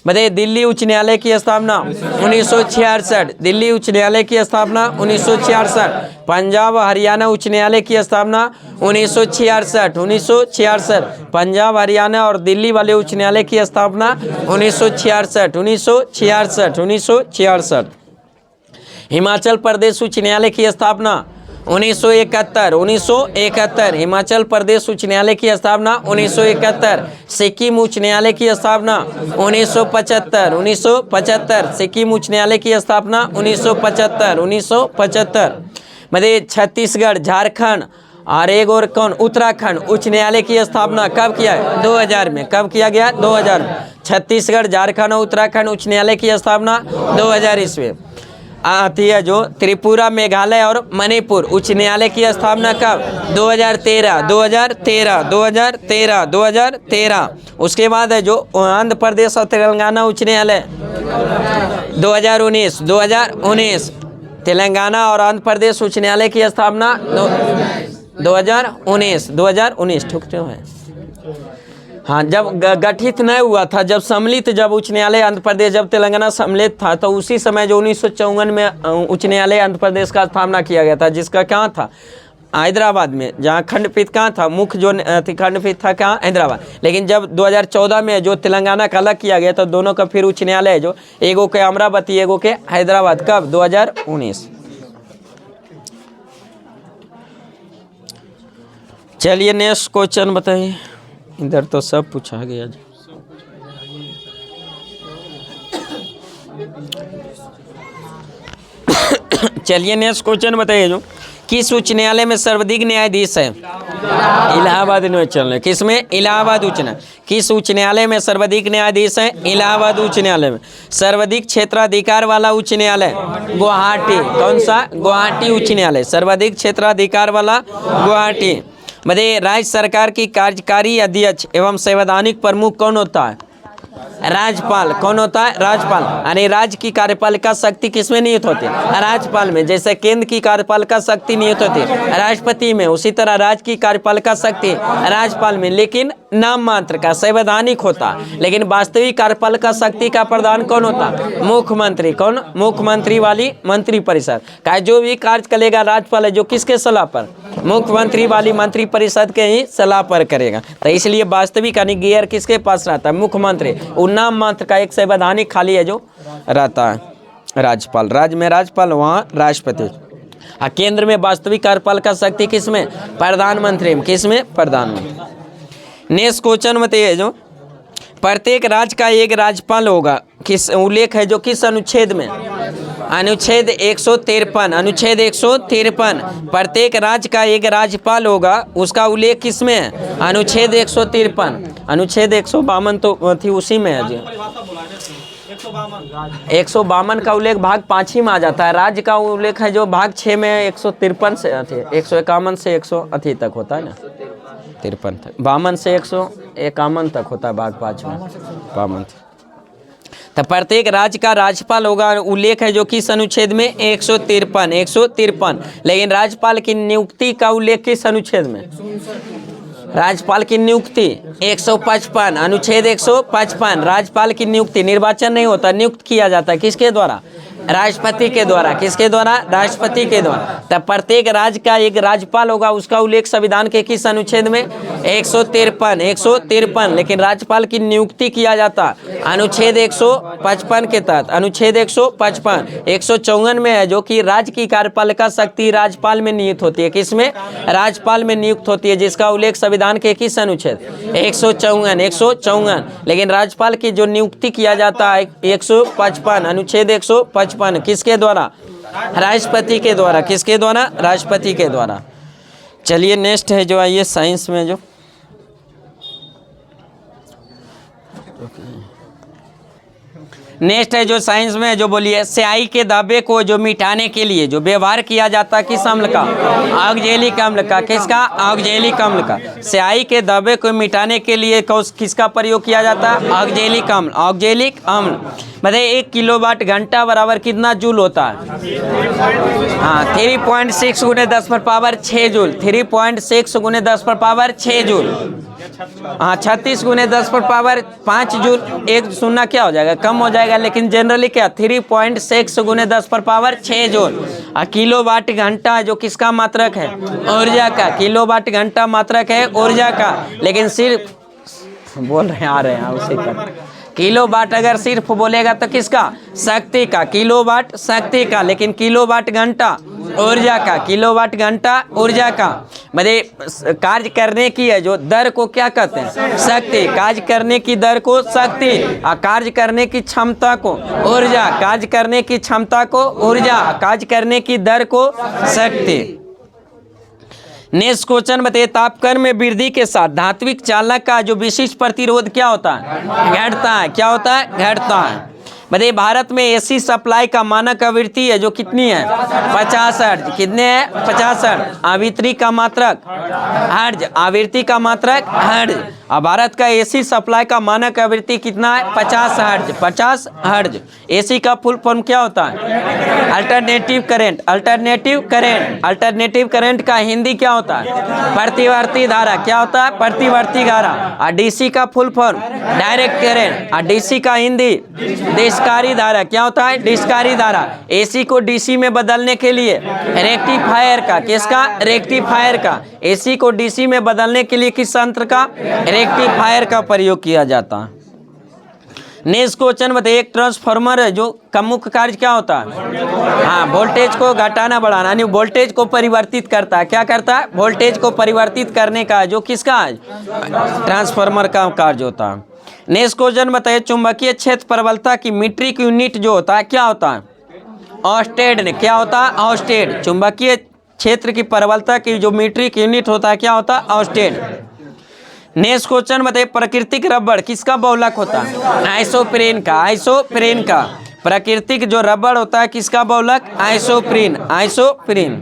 बताइए दिल्ली उच्च न्यायालय की स्थापना 1966 दिल्ली उच्च न्यायालय की स्थापना 1966 पंजाब हरियाणा उच्च न्यायालय की स्थापना 1966 पंजाब हरियाणा और दिल्ली वाले उच्च न्यायालय की स्थापना 1966 हिमाचल प्रदेश उच्च न्यायालय की स्थापना 1971 हिमाचल प्रदेश उच्च न्यायालय की स्थापना 1971 सिक्किम उच्च न्यायालय की स्थापना 1975 सिक्किम उच्च न्यायालय की स्थापना 1975 मतलब छत्तीसगढ़ झारखंड और एक और कौन उत्तराखंड उच्च न्यायालय की स्थापना कब किया है 2000 में कब किया गया 2000 में छत्तीसगढ़ झारखंड और उत्तराखंड उच्च न्यायालय की स्थापना 2000 ईस्वी आती है जो त्रिपुरा मेघालय और मणिपुर उच्च न्यायालय की स्थापना कब 2013 उसके बाद है जो आंध्र प्रदेश और तेलंगाना उच्च न्यायालय 2019 तेलंगाना और आंध्र प्रदेश उच्च न्यायालय की स्थापना 2019 ठीक है। हाँ जब गठित नहीं हुआ था जब सम्मिलित जब उच्च न्यायालय आंध्र प्रदेश जब तेलंगाना सम्मिलित था तो उसी समय जो 1954 में उच्च न्यायालय आंध्र प्रदेश का स्थापना किया गया था जिसका क्या था हैदराबाद में जहाँ खंडपीठ कहाँ था मुख्य जो खंडपीठ था कहाँ हैदराबाद। लेकिन जब 2014 में जो तेलंगाना का अलग किया गया तो दोनों का फिर उच्च न्यायालय है जो एगो के अमरावती एगो के हैदराबाद कब 2019। चलिए नेक्स्ट क्वेश्चन बताइए। इधर तो सब पूछा गया जी। चलिए नेक्स्ट क्वेश्चन बताइए जो किस उच्च न्यायालय में सर्वाधिक न्यायाधीश है इलाहाबाद न्यायालय किस में इलाहाबाद उच्च न्यायालय किस उच्च न्यायालय में सर्वाधिक न्यायाधीश है इलाहाबाद उच्च न्यायालय में। सर्वाधिक क्षेत्राधिकार वाला उच्च न्यायालय गुवाहाटी कौन सा गुवाहाटी उच्च न्यायालय सर्वाधिक क्षेत्राधिकार वाला गुवाहाटी। मतलब राज्य सरकार की कार्यकारी अध्यक्ष एवं संवैधानिक प्रमुख कौन होता है राज्यपाल कौन होता है राज्यपाल। यानी राज्य की कार्यपालिका शक्ति किसमें नियुक्त होती है राज्यपाल में। जैसे केंद्र की कार्यपालिका शक्ति नियुक्त होती है राष्ट्रपति में उसी तरह राज्य की कार्यपालिका शक्ति राज्यपाल में लेकिन नाम मात्र का संवैधानिक होता। लेकिन वास्तविक कार्यपालिका शक्ति का प्रधान कौन होता मुख्यमंत्री। कौन मुख्यमंत्री वाली मंत्री परिषद का जो भी कार्य करेगा राज्यपाल है जो किसके सलाह पर मुख्यमंत्री वाली मंत्री परिषद के ही सलाह पर करेगा। तो इसलिए वास्तविक यानी गियर किसके पास रहता है मुख्यमंत्री। नाम मात्र का एक संवैधानिक खाली है जो रहता है राज्यपाल। राज्य में राज्यपाल वहाँ राष्ट्रपति। केंद्र में वास्तविक कार्यपालिका शक्ति किसमें प्रधानमंत्री में किसमें प्रधानमंत्री। नेक्स्ट क्वेश्चन बताइए जो प्रत्येक राज्य का एक राज्यपाल होगा किस उल्लेख है जो किस अनुच्छेद में अनुच्छेद 153 अनुच्छेद 153 प्रत्येक राज्य का एक राज्यपाल होगा उसका उल्लेख किस में है अनुच्छेद 153 अनुच्छेद 152 तो थी उसी में है जी 152 का उल्लेख भाग 5 ही में आ जाता है। राज्य का उल्लेख है जो भाग 6 में 153 से 151 से 100 तक होता है ना 53 तक 52 से 151 तक होता है भाग 5 में 52। तो प्रत्येक राज्य का राज्यपाल होगा उल्लेख है जो किस अनुच्छेद में 153 लेकिन राज्यपाल की नियुक्ति का उल्लेख किस अनुच्छेद में राज्यपाल की नियुक्ति 155 अनुच्छेद 155 राज्यपाल की नियुक्ति निर्वाचन नहीं होता नियुक्त किया जाता है किसके द्वारा राष्ट्रपति के द्वारा किसके द्वारा राष्ट्रपति के द्वारा। तब प्रत्येक राज्य का एक राज्यपाल होगा उसका उल्लेख संविधान के किस अनुच्छेद में 153 लेकिन राज्यपाल की नियुक्ति किया जाता अनुच्छेद 155 के तहत अनुच्छेद 155 154 में है जो कि राज्य की कार्यपालिका शक्ति राज्यपाल में नियुक्त होती है किसमें राज्यपाल में नियुक्त होती है जिसका उल्लेख संविधान के किस अनुच्छेद 154 लेकिन राज्यपाल की जो नियुक्ति किया जाता है 155 अनुच्छेद 155 किसके द्वारा राष्ट्रपति के द्वारा किसके द्वारा राष्ट्रपति के द्वारा। चलिए नेक्स्ट है जो आइए साइंस में जो नेक्स्ट है जो साइंस में जो बोलिए, स्याही के धब्बे को जो मिटाने के लिए जो व्यवहार किया जाता है किस अम्ल का? ऑक्जेलिक अम्ल का। किसका? ऑक्जेलिक अम्ल का। स्याही के धब्बे को मिटाने के लिए किसका प्रयोग किया जाता है? ऑक्जेलिक अम्ल। ऑक्जेलिक अम्ल बताइए 1 किलोवाट घंटा बराबर कितना जूल होता है? हाँ 3.6 गुने 10 पर पावर 6 जूल। 3.6 गुने 10 पर पावर 6 जूल। हाँ 36 गुने 10 पर पावर 5 जूल। एक सुनना क्या हो जाएगा? कम हो जाएगा, लेकिन जनरली क्या 3.6 गुने 10 पर पावर 6 जूल। किलोवाट घंटा जो किसका मात्रक है? ऊर्जा का। किलोवाट घंटा मात्रक है ऊर्जा का, लेकिन सिर्फ बोल रहे हैं आ रहे हैं उसे कर। किलोवाट अगर सिर्फ बोलेगा तो किसका? शक्ति का। किलोवाट शक्ति का, लेकिन किलोवाट घंटा ऊर्जा का। किलोवाट घंटा ऊर्जा का। मतलब कार्य करने की है जो दर को क्या कहते हैं? शक्ति। कार्य करने की दर को शक्ति, और कार्य करने की क्षमता को ऊर्जा। कार्य करने की क्षमता को ऊर्जा, कार्य करने की दर को शक्ति। नेक्स्ट क्वेश्चन बताइए, तापक्रम में वृद्धि के साथ धात्विक चालक का जो विशिष्ट प्रतिरोध क्या होता है? घटता है। क्या होता है? घटता है। बताइए भारत में एसी सप्लाई का मानक आवृत्ति है जो कितनी है? 50 हर्ट्ज। कितने हैं? 50 हर्ट्ज। आवृत्ति का मात्रक हर्ट्ज। आवृत्ति का मात्रक हर्ट्ज। और भारत का एसी सप्लाई का मानक आवृत्ति कितना है? 50 हर्ट्ज। 50 हर्ट्ज। एसी का फुल फॉर्म क्या होता है? Alternative current. Alternative current. Alternative current का हिंदी क्या होता है? प्रतिवर्ती धारा। क्या होता है? प्रतिवर्ती धारा। और डीसी का फुल फॉर्म डायरेक्ट करंट। और डीसी का हिंदी डिस्कारी धारा। क्या होता है? डिस्कारी धारा। एसी को डीसी में बदलने के लिए रेक्टिफायर का। किसका? रेक्टिफायर का। एसी को डीसी में बदलने के लिए किस यंत्र का? रेक्टिफायर का प्रयोग किया जाता है। नेक्स्ट क्वेश्चन बताइए, एक ट्रांसफार्मर है जो का मुख्य कार्य क्या होता है? हाँ वोल्टेज को घटाना बढ़ाना, यानी वोल्टेज को परिवर्तित करता है। क्या करता है? वोल्टेज को परिवर्तित करने का जो किसका है? ट्रांसफार्मर का कार्य होता है। नेक्स्ट क्वेश्चन बताइए, चुंबकीय क्षेत्र प्रबलता की मीट्रिक यूनिट जो होता है क्या होता है? ऑस्टेड ने। क्या होता है? ऑस्टेड। चुंबकीय क्षेत्र की प्रबलता की जो मीट्रिक यूनिट होता है क्या होता है? ऑस्टेड। नेक्स्ट क्वेश्चन बताइए, प्राकृतिक रबड़ किसका बहुलक होता है? आइसोप्रीन का। आइसोप्रीन का। प्राकृतिक जो रबड़ होता है किसका बहुलक? आइसोप्रीन। आइसोप्रीन।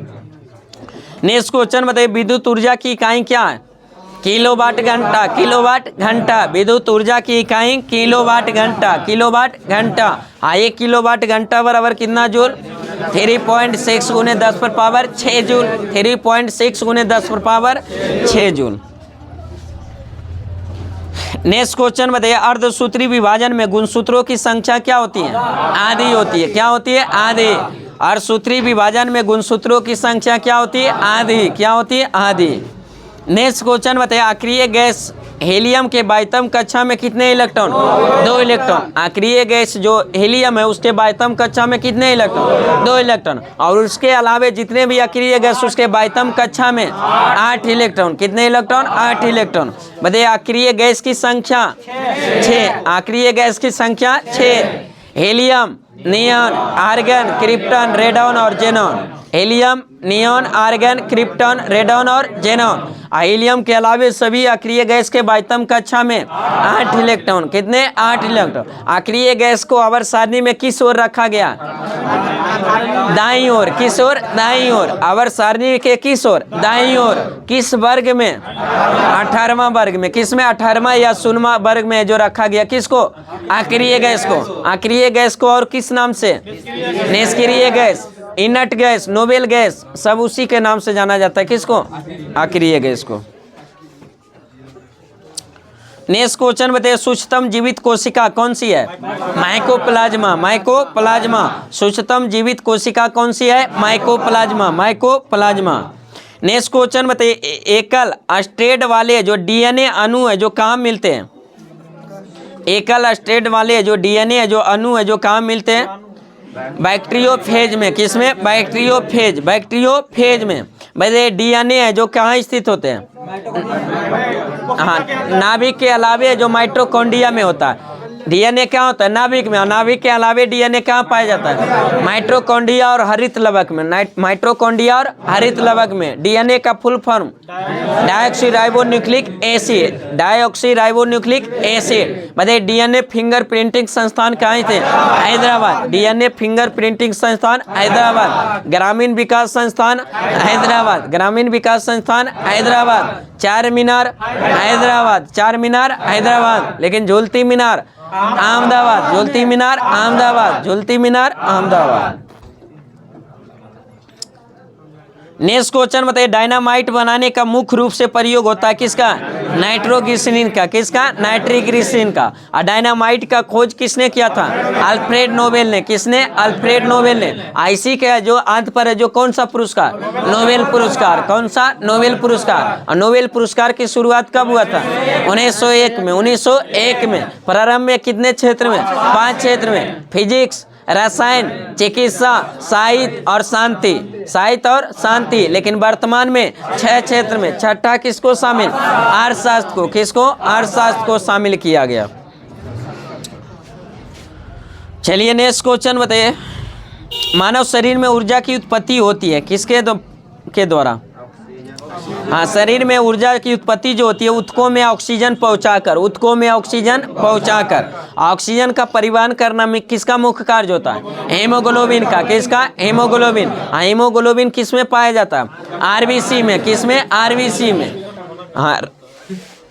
नेक्स्ट क्वेश्चन बताइए, विद्युत ऊर्जा की इकाई क्या है? किलोवाट घंटा। किलोवाट घंटा। विद्युत ऊर्जा की इकाई किलोवाट घंटा। किलोवाट घंटा। हाँ 1 किलोवाट घंटा बराबर कितना जूल? 3.6 गुने 10 पर पावर 6 जूल। 3.6 गुने 10 पर पावर 6 जूल। नेक्स्ट क्वेश्चन बताइए, अर्धसूत्री विभाजन में गुणसूत्रों की संख्या क्या होती है? आधी होती है। क्या होती है? आधी। अर्धसूत्री विभाजन में गुणसूत्रों की संख्या क्या होती है? आधी। क्या होती है? आधी। नेक्स्ट क्वेश्चन बताइए, अक्रिय गैस हीलियम के बाह्यतम कक्षा में कितने इलेक्ट्रॉन? 2 इलेक्ट्रॉन। अक्रिय गैस जो हीलियम है उसके बाह्यतम कक्षा में कितने इलेक्ट्रॉन? 2 इलेक्ट्रॉन। और उसके अलावे जितने भी अक्रिय गैस उसके बाह्यतम कक्षा में 8 इलेक्ट्रॉन। कितने इलेक्ट्रॉन? 8 इलेक्ट्रॉन। बताइए अक्रिय गैस की संख्या 6। अक्रिय गैस की संख्या 6। Helium, neon, argon, krypton, radon और xenon. Helium, neon, argon, krypton, radon और जेनॉन। हीलियम के अलावे सभी अक्रिय गैस के बाह्यतम कक्षा में 8 इलेक्ट्रॉन। कितने? 8 इलेक्ट्रॉन। अक्रिय गैस को आवर्त सारणी में किस ओर रखा गया? दाईं ओर। किस ओर? दाईं ओर। आवर्त सारणी के किस ओर? दाईं ओर। किस वर्ग में? 18वां वर्ग में। किस में? 18वां या 16वां वर्ग में जो रखा गया। किसको? अक्रिय गैस को। अक्रिय गैस को और किस नाम से? निष्क्रिय gas, inert gas, noble gas, सब उसी के नाम से जाना जाता है। किसको? अक्रिय गैस को। नेक्स्ट क्वेश्चन बताइए, सूक्ष्मतम जीवित कोशिका कौन सी है? माइकोप्लाज्मा। माइकोप्लाज्मा। सूक्ष्मतम जीवित कोशिका कौन सी है? माइकोप्लाज्मा। माइकोप्लाज्मा। नेक्स्ट क्वेश्चन बताइए, एकल स्ट्रैंड वाले जो डीएनए अणु है जो कहाँ मिलते हैं? एकल स्ट्रैंड वाले जो डीएनए है जो अणु है जो कहाँ मिलते हैं? बैक्टीरियोफेज में। किस में? बैक्टीरियोफेज। बैक्टीरियोफेज में। भाई डीएनए है जो कहाँ स्थित होते हैं? हाँ नाभिक के अलावे जो माइटोकॉन्ड्रिया में होता है। डीएनए क्या होता है? नाभिक में। और नाभिक के अलावे डीएनए कहाँ पाया जाता है? माइटोकॉन्ड्रिया और हरित लवक में। माइटोकॉन्ड्रिया और हरित लवक में। डीएनए का full form deoxyribonucleic acid. Deoxyribonucleic acid. बताइए डीएनए फिंगर प्रिंटिंग संस्थान कहाँ थे? हैदराबाद। डीएनए फिंगर प्रिंटिंग संस्थान हैदराबाद। ग्रामीण विकास संस्थान हैदराबाद। ग्रामीण विकास संस्थान हैदराबाद। चार मीनार हैदराबाद। चार मीनार हैदराबाद। लेकिन झूलती मीनार अहमदाबाद। झूलती मीनार अहमदाबाद। झूलती मीनार अहमदाबाद। नेक्स्ट क्वेश्चन बताइए, डायनामाइट बनाने का मुख्य रूप से प्रयोग होता है किसका? नाइट्रोग्लिसरीन का। किसका? नाइट्रोग्लिसरीन का। और डायनामाइट का खोज किसने किया था? अल्फ्रेड नोबेल ने। किसने? अल्फ्रेड नोबेल ने। आईसी का जो अंत पर है जो कौन सा पुरस्कार? नोबेल पुरस्कार। कौन सा? नोबेल पुरस्कार। और नोबेल पुरस्कार की शुरुआत कब हुआ था? 1901 में। 1901 में। प्रारंभ में कितने क्षेत्र में? 5 क्षेत्र में। फिजिक्स, रसायन, चिकित्सा, साहित्य और शांति। साहित्य और शांति। लेकिन वर्तमान में 6 क्षेत्र में। छठा किसको शामिल? अर्थशास्त्र को। किसको? अर्थशास्त्र को शामिल किया गया। चलिए नेक्स्ट क्वेश्चन बताइए, मानव शरीर में ऊर्जा की उत्पत्ति होती है किसके के द्वारा? हाँ, शरीर में ऊर्जा की उत्पत्ति जो होती है ऊतकों में ऑक्सीजन पहुंचाकर। ऊतकों में ऑक्सीजन पहुंचाकर। ऑक्सीजन का परिवहन करना में किसका मुख्य कार्य होता है? हेमोग्लोबिन का। किसका? हेमोग्लोबिन। हाँ, हेमोग्लोबिन किस में पाया जाता है? आरबीसी में। किस में? आरबीसी में। हाँ,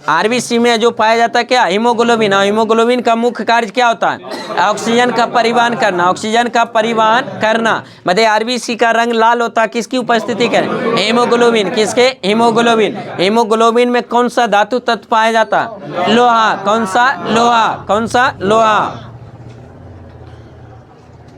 आरबीसी में जो पाया जाता है क्या? हीमोग्लोबिन। और हीमोग्लोबिन का मुख्य कार्य क्या होता है? ऑक्सीजन का परिवहन करना। ऑक्सीजन का परिवहन करना। मतलब आरबीसी का रंग लाल होता है किसकी उपस्थिति के? हीमोग्लोबिन। किसके? हीमोग्लोबिन। हीमोग्लोबिन में कौन सा धातु तत्व पाया जाता है? लोहा। कौन सा? लोहा। कौन सा? लोहा।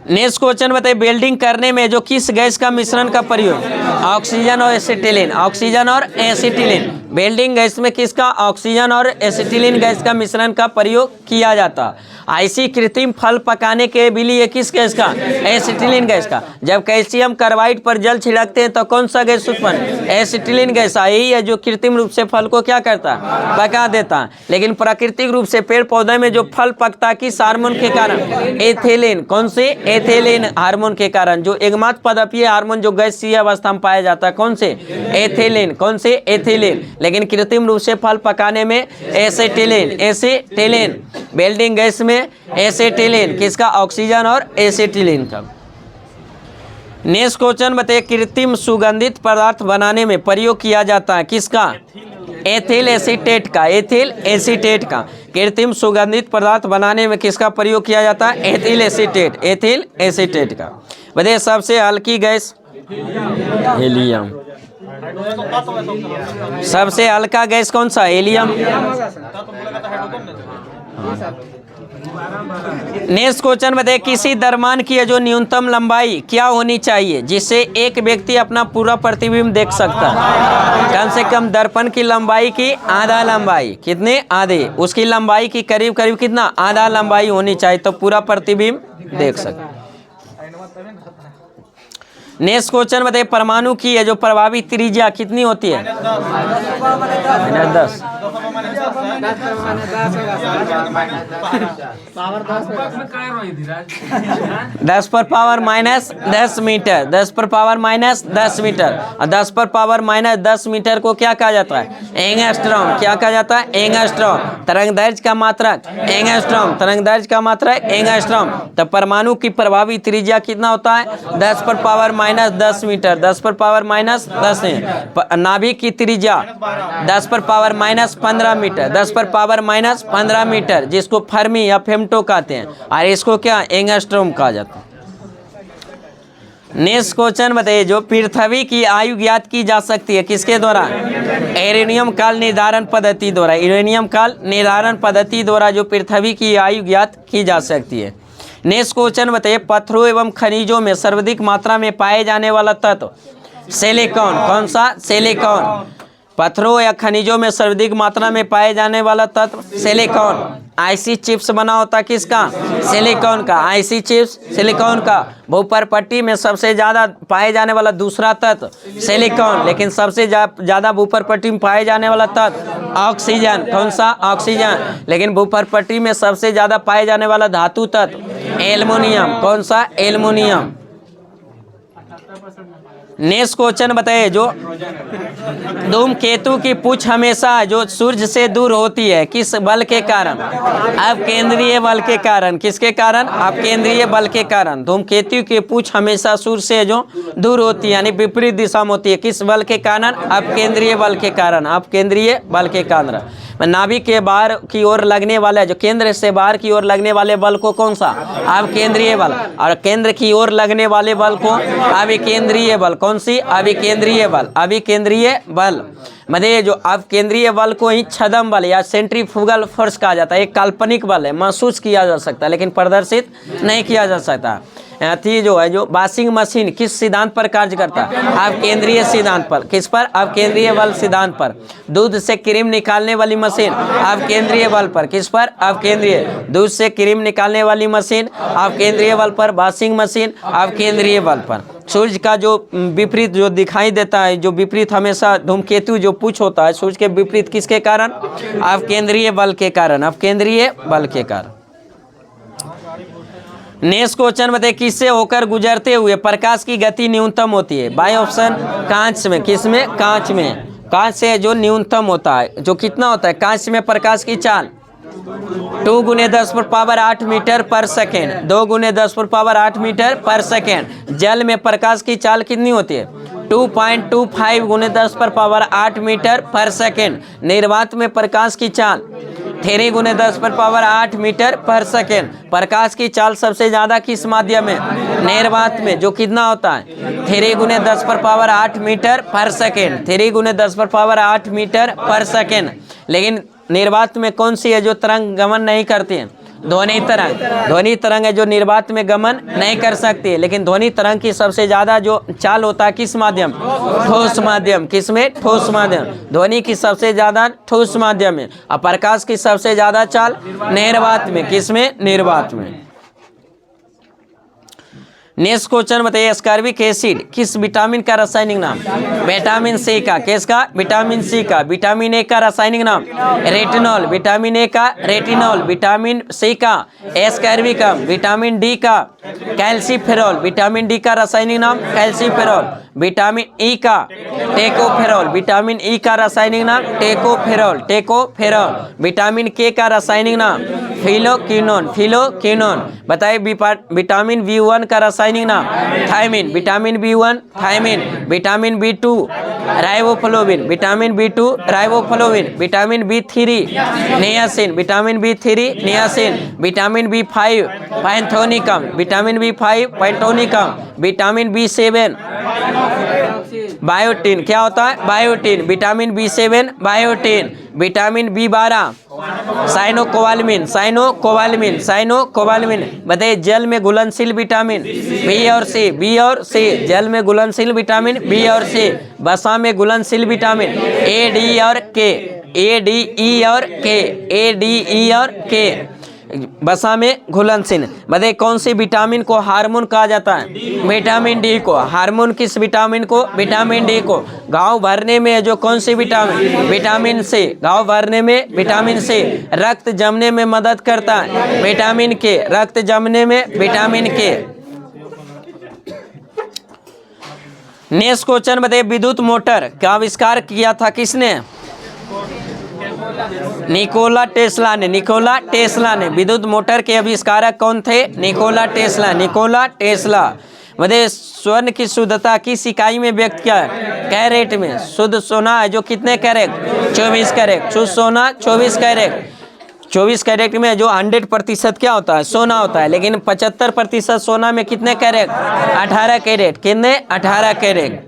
नेक्स्ट क्वेश्चन बताइए, वेल्डिंग करने में जो किस गैस का मिश्रण का प्रयोग? ऑक्सीजन और एसिटिलीन। ऑक्सीजन और एसिटिलीन। वेल्डिंग गैस में किसका? ऑक्सीजन और एसिटिलीन गैस का मिश्रण का प्रयोग किया जाता। आईसी कृत्रिम फल पकाने के लिए किस गैस का? एसिटिलीन गैस का। जब कैल्शियम कार्बाइड पर जल छिड़कते हैं तो कौन सा गैस उत्पन्न? Acetylene gas. यही है जो कृत्रिम रूप से फल को क्या करता है? पका देता है। लेकिन प्राकृतिक रूप से पेड़ पौधे में जो फल पकता है किस हार्मोन के कारण? एथिलीन। कौन से? एथिलीन हार्मोन के कारण। जो एकमात्र पदपीय हार्मोन जो गैसीय अवस्था में पाया जाता है कौन से? एथिलीन। कौन से? एथिलीन। लेकिन कृत्रिम रूप से फल पकाने में एसिटिलीन। एसिटिलीन। वेल्डिंग गैस में एसिटिलीन। किसका? ऑक्सीजन और एसिटिलीन का। नेक्स्ट क्वेश्चन बताइए, कृत्रिम सुगंधित पदार्थ बनाने में प्रयोग किया जाता है किसका? एथिल एसीटेट का। एथिल एसीटेट का। कृत्रिम सुगंधित पदार्थ बनाने में किसका प्रयोग किया जाता है? Ethyl acetate. एथिल एसीटेट का। बताइए सबसे हल्की गैस? हीलियम। सबसे हल्का गैस कौन सा? हीलियम। नेक्स्ट क्वेश्चन बताइए, किसी दरमान की जो न्यूनतम लंबाई क्या होनी चाहिए जिससे एक व्यक्ति अपना पूरा प्रतिबिंब देख सकता है? कम से कम दर्पण की लंबाई की आधा लंबाई। कितने? आधे। उसकी लंबाई की करीब करीब कितना? आधा लंबाई होनी चाहिए तो पूरा प्रतिबिंब देख सकते। नेक्स्ट क्वेश्चन बताइए, परमाणु की है जो प्रभावी त्रिज्या कितनी होती है? 10। 10 पर पावर माइनस 10 मीटर। 10 पर पावर माइनस 10 मीटर। और 10 पर पावर माइनस 10 मीटर को क्या कहा जाता है? एंगस्ट्रॉम। क्या कहा जाता है? एंगस्ट्रॉम। तरंग दैर्घ्य का मात्रक एंगस्ट्रॉम। तरंग दैर्घ्य का मात्रक एंगस्ट्रॉम। तो परमाणु की प्रभावी त्रिज्या कितना होता है? 10 पर पावर माइनस 10 मीटर। 10 पर पावर माइनस 10। नाभिक की त्रिज्या 10 पर पावर माइनस 15 मीटर। 10 पर पावर माइनस 15 मीटर, जिसको फर्मी या फेम्टो कहते हैं, और इसको क्या? एंगस्ट्रॉम कहा जाता है। नेक्स्ट क्वेश्चन बताइए, जो पृथ्वी की आयु ज्ञात की जा सकती है किसके द्वारा? यूरेनियम काल निर्धारण पद्धति द्वारा। यूरेनियम काल निर्धारण पद्धति द्वारा जो पृथ्वी की आयु ज्ञात की जा सकती है। नेक्स्ट क्वेश्चन बताइए, पत्थरों एवं खनिजों में सर्वाधिक मात्रा में पाए जाने वाला तत्व? सिलिकॉन। कौन सा? सिलिकॉन। पत्थरों या खनिजों में सर्वाधिक मात्रा में पाए जाने वाला तत्व सिलिकॉन। आईसी चिप्स बना होता किसका? सिलिकॉन का। आईसी चिप्स सिलिकॉन का। भूपर पट्टी में सबसे ज़्यादा पाए जाने वाला दूसरा तत्व सिलिकॉन, लेकिन सबसे ज़्यादा भूपर पट्टी में पाए जाने वाला तत्व ऑक्सीजन। कौन सा? ऑक्सीजन। लेकिन भूपर पट्टी में सबसे ज़्यादा पाए जाने वाला धातु तत्व एल्युमिनियम। कौन सा? एल्युमिनियम। नेक्स्ट क्वेश्चन बताइए, जो धूमकेतु की पूंछ हमेशा जो सूर्य से दूर होती है किस बल के कारण? अब केंद्रीय बल के कारण। किसके कारण? अब केंद्रीय बल के कारण। धूमकेतु की पूंछ हमेशा सूर्य से जो दूर होती है यानी विपरीत दिशा में होती है, किस बल के कारण? अब केंद्रीय बल के कारण। अब केंद्रीय बल के कारण। नाभिक के बाहर की ओर लगने वाले, जो केंद्र से बाहर की ओर लगने वाले बल को कौन सा? अब केंद्रीय बल। और केंद्र की ओर लगने वाले बल को अभिकेंद्रीय बल। कौन सी? अभिकेंद्रीय बल। अभिकेंद्रीय बल मतलब जो अब केंद्रीय बल को ही छदम बल या सेंट्रीफ्यूगल फोर्स कहा जाता है। एक काल्पनिक बल है, महसूस किया जा सकता है लेकिन प्रदर्शित नहीं किया जा सकता। थी जो है, जो वॉशिंग मशीन किस सिद्धांत पर कार्य करता है? अब केंद्रीय सिद्धांत पर। किस पर? अब केंद्रीय बल सिद्धांत पर। दूध से क्रीम निकालने वाली मशीन अब केंद्रीय बल पर। किस पर? अब केंद्रीय। दूध से क्रीम निकालने वाली मशीन अब केंद्रीय बल पर। वॉशिंग मशीन अब केंद्रीय बल पर। सूर्य का जो विपरीत जो दिखाई देता है, जो विपरीत हमेशा धूमकेतु जो पूंछ होता है सूर्य के विपरीत, किसके कारण? अब केंद्रीय बल के कारण। अब केंद्रीय बल के कारण। नेक्स्ट क्वेश्चन बताइए, किससे होकर गुजरते हुए प्रकाश की गति न्यूनतम होती है? बाय ऑप्शन कांच में। किस में? कांच में। कांच से जो न्यूनतम होता है, जो कितना होता है कांच में प्रकाश की चाल? 2 × 10⁸ मीटर पर सेकेंड। 2 × 10⁸ मीटर पर सेकेंड। जल में प्रकाश की चाल कितनी होती है? 2.25 × 10⁸ मीटर पर सेकेंड। निर्वात में प्रकाश की चाल 3 × 10⁸ मीटर पर सेकेंड। प्रकाश की चाल सबसे ज़्यादा किस माध्यम में? निर्वात में। जो कितना होता है? 3 × 10⁸ मीटर पर सेकेंड। 3 × 10⁸ मीटर पर सेकेंड। लेकिन निर्वात में कौन सी है जो तरंग गमन नहीं करती है? ध्वनि तरंग। ध्वनि तरंग है जो निर्वात में गमन नहीं कर सकती है। लेकिन ध्वनि तरंग की सबसे ज़्यादा जो चाल होता है किस माध्यम? ठोस माध्यम। किस में? ठोस माध्यम। ध्वनि की सबसे ज़्यादा ठोस माध्यम में। और प्रकाश की सबसे ज़्यादा चाल निर्वात में। किस में? निर्वात में। नेक्स्ट क्वेश्चन बताइए, एस्कॉर्बिक एसिड किस विटामिन का रासायनिक नाम? विटामिन सी का। किसका? विटामिन सी का। विटामिन ए का रासायनिक नाम? रेटिनॉल। विटामिन ए का रेटिनॉल। विटामिन सी का एस्कॉर्बिकम। विटामिन डी का कैल्सीफेरॉल। विटामिन डी का रासायनिक नाम? कैल्सीफेरॉल। विटामिन ई का टेकोफेरॉल। विटामिन ई का रासायनिक नाम? टेकोफेरॉल। टेकोफेरॉल। विटामिन के का रासायनिक नाम? फिलोक्विनोन। फिलोक्विनोन। बताइए विटामिन बी1 का रासायनिक नाम? Thiamine. Vitamin B1 thiamine. Vitamin बी2 riboflavin. Vitamin बी2 riboflavin. Vitamin B3 niacin. Vitamin B3 niacin. Vitamin B5 पैंथोनिकम। Vitamin B5 पैंथोनिकम। Vitamin बी7 biotin. क्या होता है? Biotin. Vitamin बी7 biotin. Vitamin B12 cyanocobalamin. Cyanocobalamin. Cyanocobalamin. बताइए जल में घुलनशील विटामिन? बी और सी। बी और सी। जल में घुलनशील विटामिन बी और सी। वसा में घुलनशील विटामिन ए, डी और के। ए, डी, ई और के। ए, डी, ई और के। वसा में घुलनशील। बताइए कौन सी विटामिन को हार्मोन कहा जाता है? विटामिन डी को। हार्मोन किस विटामिन को? विटामिन डी को। घाव भरने में जो कौन सी विटामिन? Vitamin C. घाव भरने में विटामिन सी। रक्त जमने में मदद करता है विटामिन के। रक्त जमने में विटामिन के। नेक्स्ट क्वेश्चन बताइए, विद्युत मोटर का आविष्कार किया था किसने? निकोला टेस्ला ने। निकोला टेस्ला ने। विद्युत मोटर के आविष्कारक कौन थे? Nikola Tesla. Nikola Tesla. मतलब स्वर्ण की शुद्धता किस इकाई में व्यक्त किया है? कैरेट में। शुद्ध सोना है जो कितने कैरेट? 24 कैरेट। शुद्ध सोना 24 कैरेट। 24 कैरेट में जो 100% क्या होता है? सोना होता है। लेकिन 75% सोना में कितने कैरेट? 18 कैरेट। कितने? 18 कैरेट।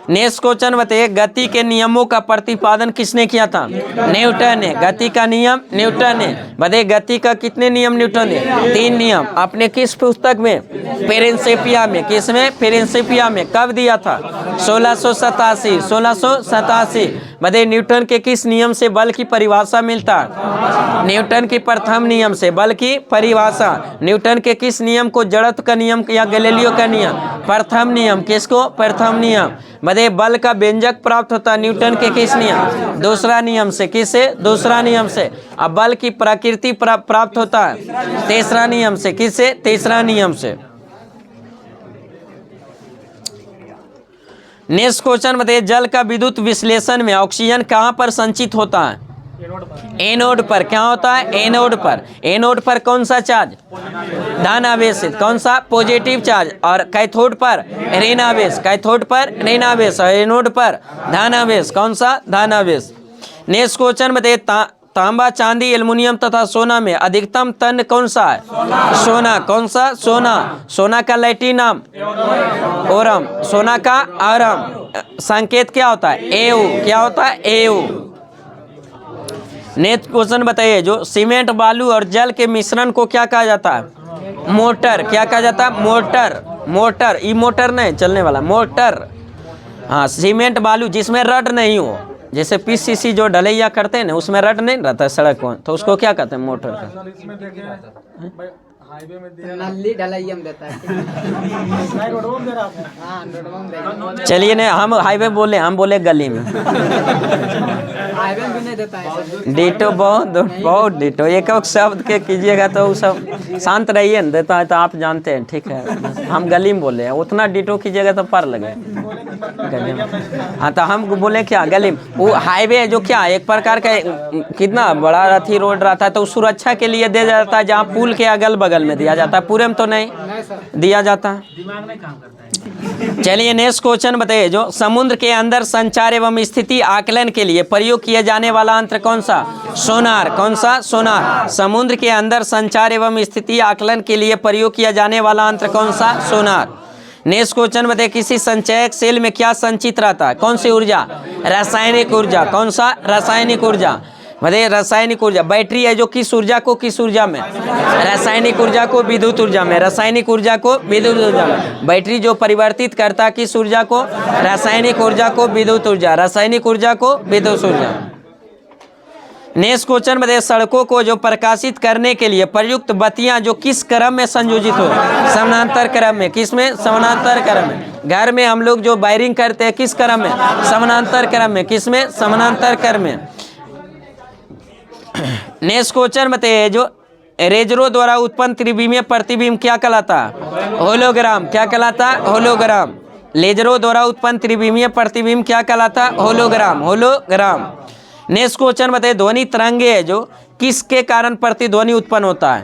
नेक्स्ट क्वेश्चन बताइए, गति के नियमों का प्रतिपादन किसने किया था? न्यूटन ने। गति का नियम न्यूटन ने। बताइए गति का कितने नियम न्यूटन ने? 3 नियम। आपने किस पुस्तक में? प्रिंसिपिया में। किस में? प्रिंसिपिया में। कब दिया था? 1687। 1687। बताइए न्यूटन के किस नियम से बल की परिभाषा मिलता है? न्यूटन की प्रथम नियम से बल की परिभाषा। न्यूटन के किस नियम को जड़त्व का नियम या गैलीलियो का नियम? प्रथम नियम। किसको? प्रथम नियम। बताइए बल का व्यंजक प्राप्त होता है न्यूटन के किस नियम? दूसरा नियम से। किससे? दूसरा नियम से। अब बल की प्रकृति प्राप्त होता है तीसरा नियम से। किससे? तीसरा नियम से। नेक्स्ट क्वेश्चन बताइए जल का विद्युत विश्लेषण में ऑक्सीजन कहाँ पर संचित होता है? एनोड पर। क्या होता है? एनोड पर। एनोड पर कौन सा चार्ज? धन आवेशित। कौन सा? Positive charge. और कैथोड पर ऋण आवेश। कैथोड पर ऋण आवेश और एनोड पर धन आवेश। कौन सा? धन आवेश। नेक्स्ट क्वेश्चन बताइए तांबा, चांदी, एल्युमिनियम तथा सोना में अधिकतम तन कौन सा है? सोना। कौन सा? सोना। सोना का लैटिन नाम ओरम। सोना का आरम संकेत क्या होता है? एयू। क्या होता है? एयू। नेक्स्ट क्वेश्चन बताइए जो सीमेंट, बालू और जल के मिश्रण को क्या कहा जाता है? मोटर। क्या कहा जाता है? मोटर। मोटर। ई मोटर नहीं चलने वाला मोटर। हाँ, सीमेंट बालू जिसमें रड नहीं हो, जैसे पीसीसी जो ढलैया करते हैं ना उसमें रड नहीं रहता है सड़क में, तो उसको क्या कहते हैं? मोटर का। नल्ली ढलैया में देता है। चलिए नहीं, हम हाईवे बोले, हम बोले गली में। हाईवे भी नहीं देता है। डिटो बहुत बहुत डिटो। एक एक शब्द के कीजिएगा तो वो सब शांत रहिए न, देता है तो आप जानते हैं। ठीक है, हम गली में बोले हैं, उतना डिटो कीजिएगा तो पर लगे गली में। हाँ तो हम बोले क्या गली में? वो हाईवे जो क्या एक प्रकार का कितना बड़ा अथी रोड रहता है, तो सुरक्षा के लिए दे जाता है, जहाँ पुल के अगल बगल में दिया जाता है, पूरे में तो नहीं दिया जाता है। चलिए नेक्स्ट क्वेश्चन बताइए जो समुद्र के अंदर संचार एवं स्थिति आकलन के लिए प्रयोग किया जाने वाला यंत्र कौन सा? सोनार। कौन सा? सोनार। समुद्र के अंदर संचार एवं स्थिति आकलन के लिए प्रयोग किया जाने वाला यंत्र कौन सा? सोनार। नेक्स्ट क्वेश्चन बताइए किसी संचयक सेल में क्या संचित रहता है? कौन सी ऊर्जा? रासायनिक ऊर्जा। कौन सा? रासायनिक ऊर्जा। बताइए रासायनिक ऊर्जा। बैटरी है जो किस ऊर्जा को किस ऊर्जा में? रासायनिक ऊर्जा को विद्युत ऊर्जा में। रासायनिक ऊर्जा को विद्युत ऊर्जा में। बैटरी जो परिवर्तित करता है किस ऊर्जा को? रासायनिक ऊर्जा को विद्युत ऊर्जा। रासायनिक ऊर्जा को विद्युत ऊर्जा। नेक्स्ट क्वेश्चन बताइए सड़कों को जो प्रकाशित करने के लिए प्रयुक्त बत्तियां जो किस क्रम में संयोजित हो? समानांतर क्रम में। किस में? समानांतर क्रम में। घर में हम लोग जो वायरिंग करते हैं किस क्रम में? समानांतर क्रम में। किस में? समानांतर क्रम में। नेक्स्ट क्वेश्चन बताइए जो रेजरों द्वारा उत्पन्न त्रिविमीय प्रतिबिंब क्या कहलाता है? होलोग्राम। क्या कहलाता है? होलोग्राम। लेजरों द्वारा उत्पन्न त्रिविमीय प्रतिबिंब क्या कहलाता है? होलोग्राम। होलोग्राम। नेक्स्ट क्वेश्चन बताइए ध्वनि तरंगे है जो किसके कारण प्रतिध्वनि उत्पन्न होता है?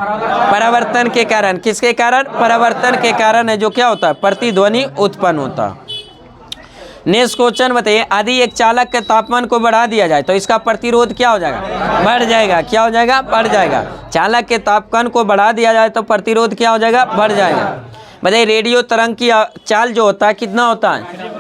परावर्तन के कारण। किसके कारण? परावर्तन के कारण है जो क्या होता है? प्रतिध्वनि उत्पन्न होता है। नेक्स्ट क्वेश्चन बताइए यदि एक चालक के तापमान को बढ़ा दिया जाए तो इसका प्रतिरोध क्या हो जाएगा? बढ़ जाएगा। क्या हो जाएगा? बढ़ जाएगा। चालक के तापमान को बढ़ा दिया जाए तो प्रतिरोध क्या हो जाएगा? बढ़ जाएगा। बताइए रेडियो तरंग की चाल जो होता है कितना होता है?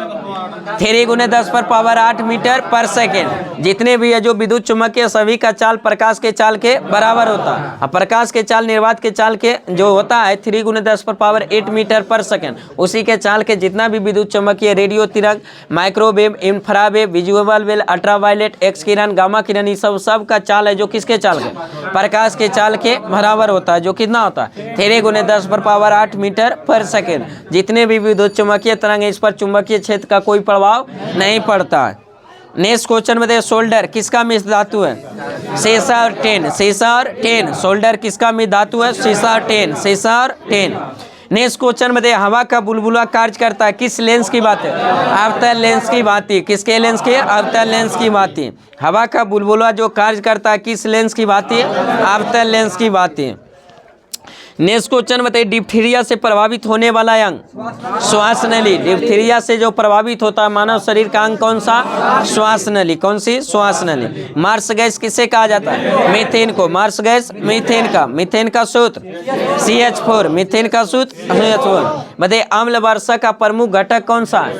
3 × 10⁸ मीटर पर सेकेंड। जितने भी है जो विद्युत चुम्बकीय सभी का चाल प्रकाश के चाल के बराबर होता है। अब प्रकाश के चाल निर्वात के चाल के जो होता है 3 × 10⁸ मीटर पर सेकेंड, उसी के चाल के जितना भी विद्युत चुम्बकीय रेडियो तरंग, microwave, infrawave, visual wave, ultraviolet, X किरण, गामा किरण, ये सब का चाल है जो किसके चाल के? प्रकाश के चाल के बराबर होता है। जो कितना होता है? 3 × 10⁸ मीटर पर सेकेंड। जितने भी विद्युत चुम्बकीय तरंग है इस पर चुम्बकीय क्षेत्र का कोई प्रभाव नहीं पड़ता है। नेक्स्ट क्वेश्चन में सोल्डर किसका मिश्र धातु है? सीसा और टेन। सीसा और टेन। सोल्डर किसका मिश्र धातु है? सीसा और टेन। सीसा और टेन। नेक्स्ट क्वेश्चन में हवा का बुलबुला कार्य करता है किस लेंस की बात है? अवतल लेंस की बात है। किसके लेंस की? अवतल लेंस की बात है। हवा का बुलबुला जो कार्य करता है किस लेंस की बात है? अवतल लेंस की बात है। नेक्स्ट क्वेश्चन बताइए डिप्थीरिया से प्रभावित होने वाला अंग? श्वास नली। डिप्थीरिया से जो प्रभावित होता है मानव शरीर का अंग कौन सा? श्वास नली। कौन सी? श्वास नली। मार्स गैस किसे कहा जाता है? मीथेन को। मार्स गैस मीथेन का। मीथेन का सूत्र CH4। मीथेन का सूत्र CH4। बताइए अम्ल वर्षा का प्रमुख घटक कौन सा है?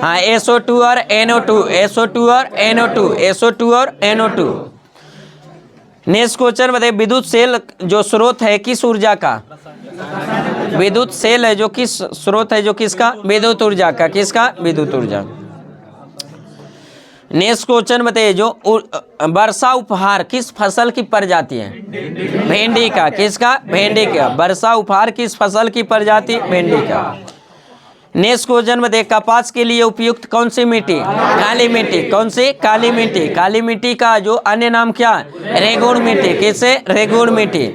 हाँ, SO2 और NO2। SO2 और NO2। SO2 और NO2। नेक्स्ट क्वेश्चन बताइए विद्युत सेल जो स्रोत है किस ऊर्जा का? विद्युत सेल है जो किस स्रोत है जो किसका? विद्युत ऊर्जा का। किसका? विद्युत ऊर्जा। नेक्स्ट क्वेश्चन बताइए, जो वर्षा उपहार किस फसल की प्रजाति है? भिंडी का। किसका? भिंडी का। वर्षा उपहार किस फसल की प्रजाति? भिंडी का। नेक्स्ट क्वेश्चन बताइए, कपास के लिए उपयुक्त कौन सी मिट्टी? काली मिट्टी। कौन सी? काली मिट्टी। काली मिट्टी का जो अन्य नाम क्या? रेगुड़ मिट्टी। किससे? रेगुड़ मिट्टी।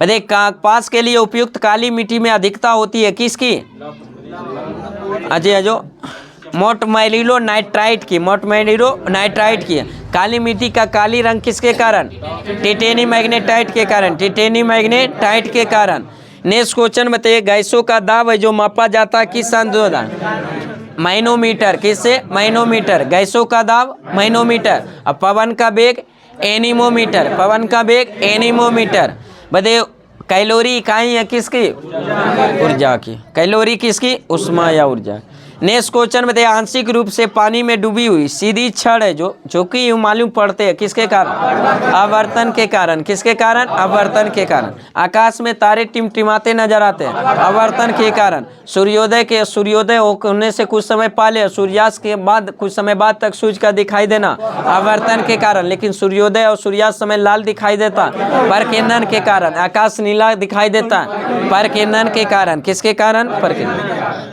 बताइए, कपास के लिए उपयुक्त काली मिट्टी में अधिकता होती है किसकी? अजय जो मोटमैलिलो नाइट्राइट की। मोटमैलिलो नाइट्राइट की। काली मिट्टी का काली रंग किसके कारण? टिटेनी मैग्नेटाइट के कारण। टिटेनी मैग्नेटाइट के कारण। नेक्स्ट क्वेश्चन बताइए, गैसों का दाब है जो मापा जाता है किस संशोधन? मैनोमीटर। किससे? मैनोमीटर। गैसों का दाब मैनोमीटर। अब पवन का वेग एनीमोमीटर। पवन का वेग एनीमोमीटर। बताइए, कैलोरी इकाई है किसकी? ऊर्जा की। कैलोरी किसकी? ऊष्मा या ऊर्जा। नेक्स्ट क्वेश्चन बताइए, आंशिक रूप से पानी में डूबी हुई सीधी छड़ है जो कि यूं मालूम पड़ते हैं किसके कारण? आवर्तन के कारण। किसके कारण? आवर्तन के कारण। आकाश में तारे टिमटिमाते नजर आते हैं आवर्तन के कारण। सूर्योदय होने से कुछ समय पहले सूर्यास्त के बाद कुछ समय बाद तक सूर्य का दिखाई देना आवर्तन के कारण। लेकिन सूर्योदय और सूर्यास्त समय लाल दिखाई देता परकिरणन के कारण। आकाश नीला दिखाई देता परकिरणन के कारण। किसके कारण? परकिरणन।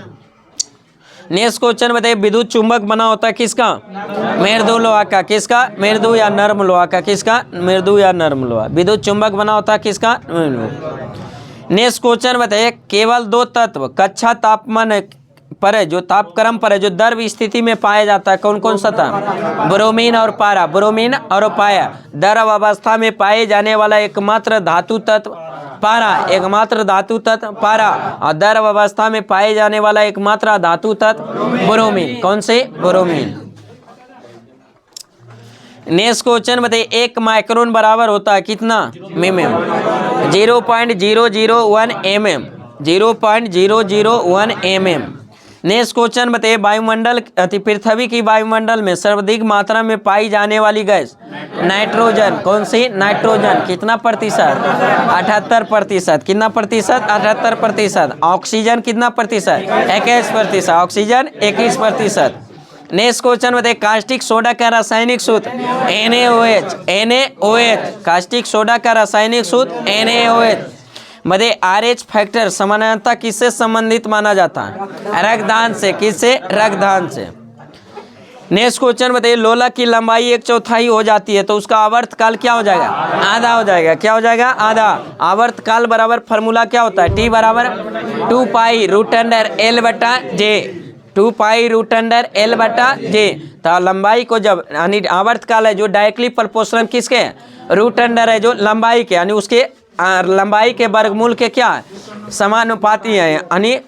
नेक्स्ट क्वेश्चन बताइए, विद्युत चुंबक बना होता है किसका? मृदु लोहा का। किसका? मृदु या नर्म लोहा का। किसका? मृदु या नर्म लोहा। विद्युत चुंबक बना होता है किसका? नेक्स्ट क्वेश्चन बताइए, केवल दो तत्व कक्षा तापमान पर है जो तापक्रम पर है जो द्रव स्थिति में पाया जाता है, कौन कौन सा था? ब्रोमीन और पारा। ब्रोमीन और पारा। द्रव अवस्था में पाए जाने वाला एकमात्र धातु तत्व पारा। एकमात्र धातु तत्व पारा। और द्रव अवस्था में पाए जाने वाला एकमात्र धातु तत्व ब्रोमीन। कौन से? ब्रोमीन। नेक्स्ट क्वेश्चन बताइए, 1 माइक्रोन बराबर होता है कितना? mm 0.001 mm। 0.001 mm। Next question बताइए, वायुमंडल पृथ्वी की वायुमंडल में सर्वाधिक मात्रा में पाई जाने वाली गैस नाइट्रोजन। कौन सी? नाइट्रोजन। कितना प्रतिशत? 78%। कितना प्रतिशत? 78%। ऑक्सीजन कितना प्रतिशत? 21%। ऑक्सीजन 21%। नेक्स्ट क्वेश्चन बताइए, कास्टिक सोडा का रासायनिक सूत्र NaOH। NaOH। कास्टिक सोडा का रासायनिक सूत्र NaOH। मध्य RH फैक्टर सामान्यतः किससे संबंधित माना जाता है? रक्तदान से। किससे? रक्तदान से। नेक्स्ट क्वेश्चन बताइए, लोला की लंबाई 1/4 हो जाती है तो उसका आवर्त काल क्या हो जाएगा? आधा हो जाएगा। क्या हो जाएगा? आधा। आवर्त काल बराबर फॉर्मूला क्या होता है? T बराबर 2π√L/J। 2π√L/J। तो लंबाई को जब यानी आवर्त काल है जो डायरेक्टली प्रोपोर्शनल किसके है? √है जो लंबाई के यानी उसके लंबाई के वर्गमूल के क्या है? समानुपाती है यानी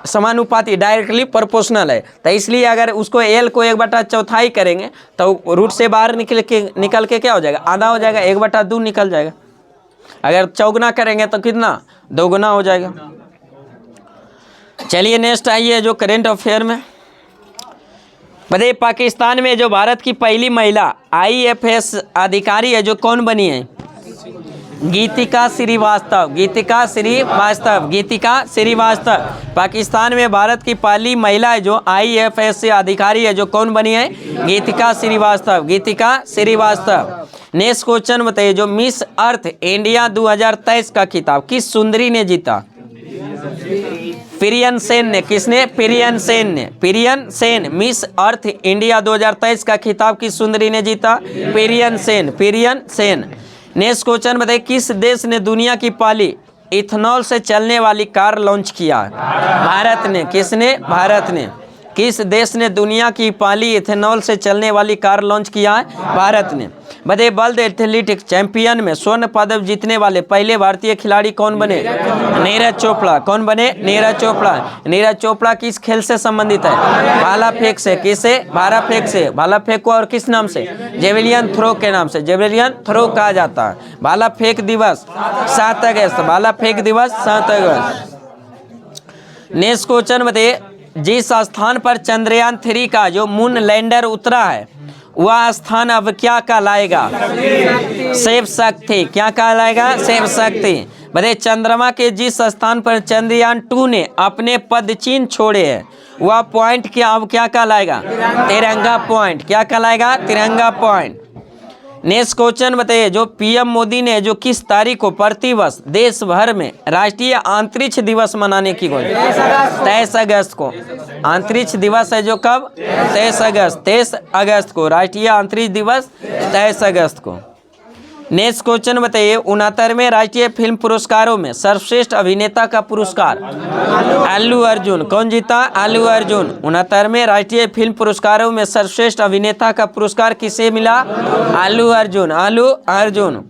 समानुपाती डायरेक्टली प्रोपोर्शनल है। तो इसलिए अगर उसको L को 1/4 करेंगे तो रूट से बाहर निकल के क्या हो जाएगा? आधा हो जाएगा। 1/2 निकल जाएगा। अगर चौगुना करेंगे तो कितना? 2 गुना हो जाएगा। चलिए नेक्स्ट आइए जो करेंट अफेयर में बताइए, पाकिस्तान में जो भारत की पहली महिला IFS अधिकारी है जो कौन बनी है? गीतिका श्रीवास्तव। गीतिका श्रीवास्तव। गीतिका श्रीवास्तव। पाकिस्तान में भारत की पहली महिला है जो IFS से अधिकारी है जो कौन बनी है? गीतिका श्रीवास्तव। गीतिका श्रीवास्तव। नेक्स्ट क्वेश्चन बताइए, जो मिस अर्थ इंडिया 2023 का खिताब किस सुंदरी ने जीता? पिरियन सेन ने। किसने? पिरियन सेन ने। पिरियन सेन। मिस अर्थ इंडिया 2023 का खिताब किस सुंदरी ने जीता? पिरियन सेन। पिरियन सेन। नेक्स्ट क्वेश्चन बताइए, किस देश ने दुनिया की पहली इथेनॉल से चलने वाली कार लॉन्च किया? भारत ने। किसने? भारत ने। किस देश ने दुनिया की पहली इथेनॉल से चलने वाली कार लॉन्च किया है? भारत ने। बताइए, वर्ल्ड एथलेटिक्स चैंपियन में स्वर्ण पदक जीतने वाले पहले भारतीय खिलाड़ी कौन बने? नीरज चोपड़ा। कौन बने? नीरज चोपड़ा। नीरज चोपड़ा किस खेल से संबंधित है? भाला फेंक से। किससे? भाला फेंक से। भाला फेंक को और किस नाम से? जेवलियन थ्रो के नाम से। जेवलियन थ्रो कहा जाता है। भाला फेंक दिवस 7 अगस्त। भाला फेंक दिवस 7 अगस्त। नेक्स्ट क्वेश्चन बताइए, जिस स्थान पर चंद्रयान 3 का जो मून लैंडर उतरा है वह स्थान अब क्या कहलाएगा? शिव शक्ति। क्या कहलाएगा? शिव शक्ति। बताइए, चंद्रमा के जिस स्थान पर चंद्रयान 2 ने अपने पदचिन्ह छोड़े हैं वह पॉइंट क्या अब क्या कहलाएगा? तिरंगा पॉइंट। क्या कहलाएगा? तिरंगा पॉइंट। नेक्स्ट क्वेश्चन बताइए, जो पीएम मोदी ने जो किस तारीख को प्रतिवर्ष देश भर में राष्ट्रीय अंतरिक्ष दिवस मनाने की घोषणा? 23 अगस्त को। अंतरिक्ष दिवस है जो कब? 23 अगस्त को राष्ट्रीय अंतरिक्ष दिवस 23 अगस्त को। नेक्स्ट क्वेश्चन बताइए, 69वें राष्ट्रीय फिल्म पुरस्कारों में सर्वश्रेष्ठ अभिनेता का पुरस्कार अल्लू अर्जुन कौन जीता? अल्लू अर्जुन। 69वें राष्ट्रीय फिल्म पुरस्कारों में सर्वश्रेष्ठ अभिनेता का पुरस्कार किसे मिला? अल्लू अर्जुन। अल्लू अर्जुन।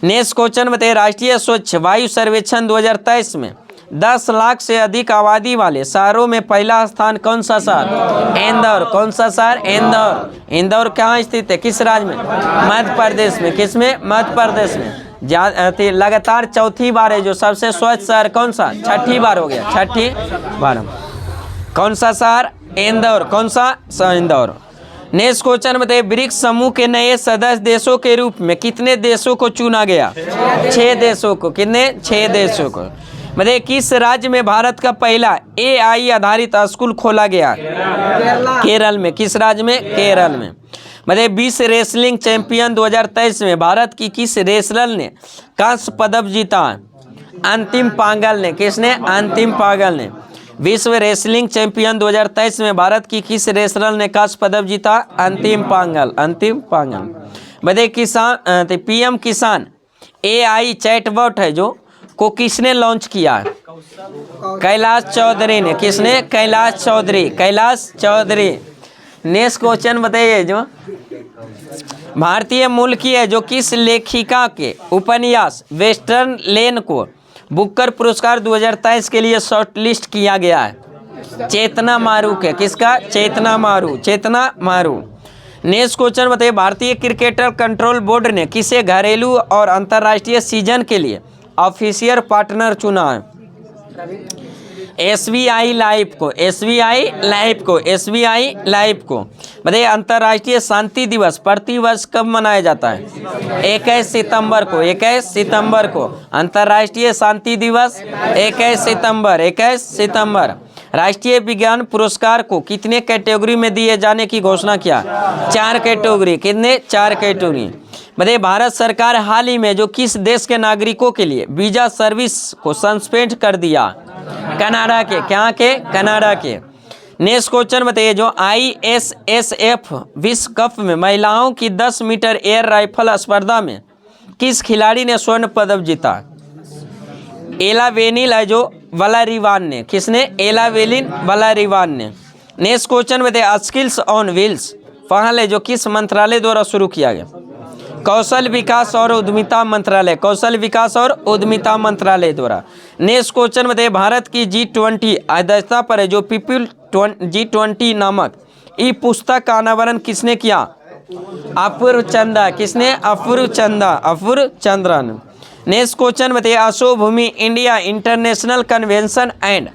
नेक्स्ट क्वेश्चन बताइए, राष्ट्रीय स्वच्छ वायु सर्वेक्षण 2023 में 10 लाख से अधिक आबादी वाले शहरों में पहला स्थान कौन सा शहर? इंदौर। कौन सा शहर? इंदौर। इंदौर कहाँ स्थित है? किस राज्य में? मध्य प्रदेश में। किस में? मध्य प्रदेश में। लगातार चौथी बार है जो सबसे स्वच्छ शहर कौन सा? छठी बार हो गया, छठी बार। कौन सा शहर? इंदौर। कौन सा? इंदौर। नेक्स्ट क्वेश्चन बताइए, ब्रिक्स समूह के नए सदस्य देशों के रूप में कितने देशों को चुना गया? 6 देशों को। कितने? 6 देशों को। बताइए, किस राज्य में भारत का पहला AI आधारित स्कूल खोला गया? केरल में। किस राज्य में? केरल में। बताइए, विश्व रेसलिंग चैंपियन 2023 में भारत की किस रेसलर ने कांस्य पदक जीता? अंतिम पांगल ने। किसने? अंतिम पांगल ने। विश्व रेसलिंग चैंपियन 2023 में भारत की किस रेसलर ने कांस्य पदक जीता? अंतिम पांगल। अंतिम पांगल। बताइए, किसान PM किसान AI चैटबॉट है जो को किसने लॉन्च किया? कैलाश चौधरी ने। किसने? कैलाश चौधरी। कैलाश चौधरी। नेक्स्ट क्वेश्चन बताइए, जो भारतीय मूल की है जो किस लेखिका के उपन्यास वेस्टर्न लेन को बुकर पुरस्कार 2023 के लिए शॉर्टलिस्ट किया गया है? चेतना मारू के। किसका? चेतना मारू। चेतना मारू। नेक्स्ट क्वेश्चन बताइए, भारतीय क्रिकेटर कंट्रोल बोर्ड ने किसे घरेलू और अंतर्राष्ट्रीय सीजन के लिए ऑफिशियल पार्टनर चुना है? SBI लाइफ को। SBI लाइफ को। SBI लाइफ को। बताइए, अंतर्राष्ट्रीय शांति दिवस प्रतिवर्ष कब मनाया जाता है? 21 सितंबर को। 21 सितंबर को अंतर्राष्ट्रीय शांति दिवस 21 सितंबर। 21 सितंबर। राष्ट्रीय विज्ञान पुरस्कार को कितने कैटेगरी में दिए जाने की घोषणा किया? 4 कैटेगरी। कितने? 4 कैटेगरी। बताइए, भारत सरकार हाल ही में जो किस देश के नागरिकों के लिए वीजा सर्विस को सस्पेंड कर दिया? कनाडा के। क्या के? कनाडा के। नेक्स्ट क्वेश्चन बताइए, जो ISSF विश्व कप में महिलाओं की 10 मीटर एयर राइफल स्पर्धा में किस खिलाड़ी ने स्वर्ण पदक जीता? एलावेनिल है जो वलारिवान ने। किसने? एलावेनिल वलारिवान ने। नेक्स्ट क्वेश्चन बताइए, स्किल्स ऑन व्हील्स पहल है जो किस मंत्रालय द्वारा शुरू किया गया? कौशल विकास और उद्यमिता मंत्रालय। कौशल विकास और उद्यमिता मंत्रालय द्वारा। नेक्स्ट क्वेश्चन बताइए, भारत की G20 अध्यक्षता पर है जो पीपल G20 नामक ई पुस्तक का अनावरण किसने किया? अपूर्व चंदा। किसने? अपूर्व चंदा। अपूर्व चंद्रन। नेक्स्ट क्वेश्चन बताइए, Yashobhoomi India International Convention and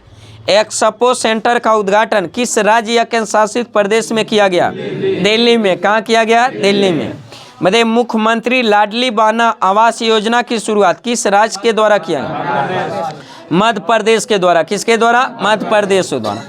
Expo Centre का उद्घाटन किस राज्य या केंद्र शासित प्रदेश में किया गया? दिल्ली में। कहाँ किया गया? दिल्ली में। बताइए, मुख्यमंत्री लाडली बहना आवास योजना की शुरुआत किस राज्य के द्वारा किया गया? मध्य प्रदेश के द्वारा। किसके द्वारा? मध्य प्रदेश के द्वारा।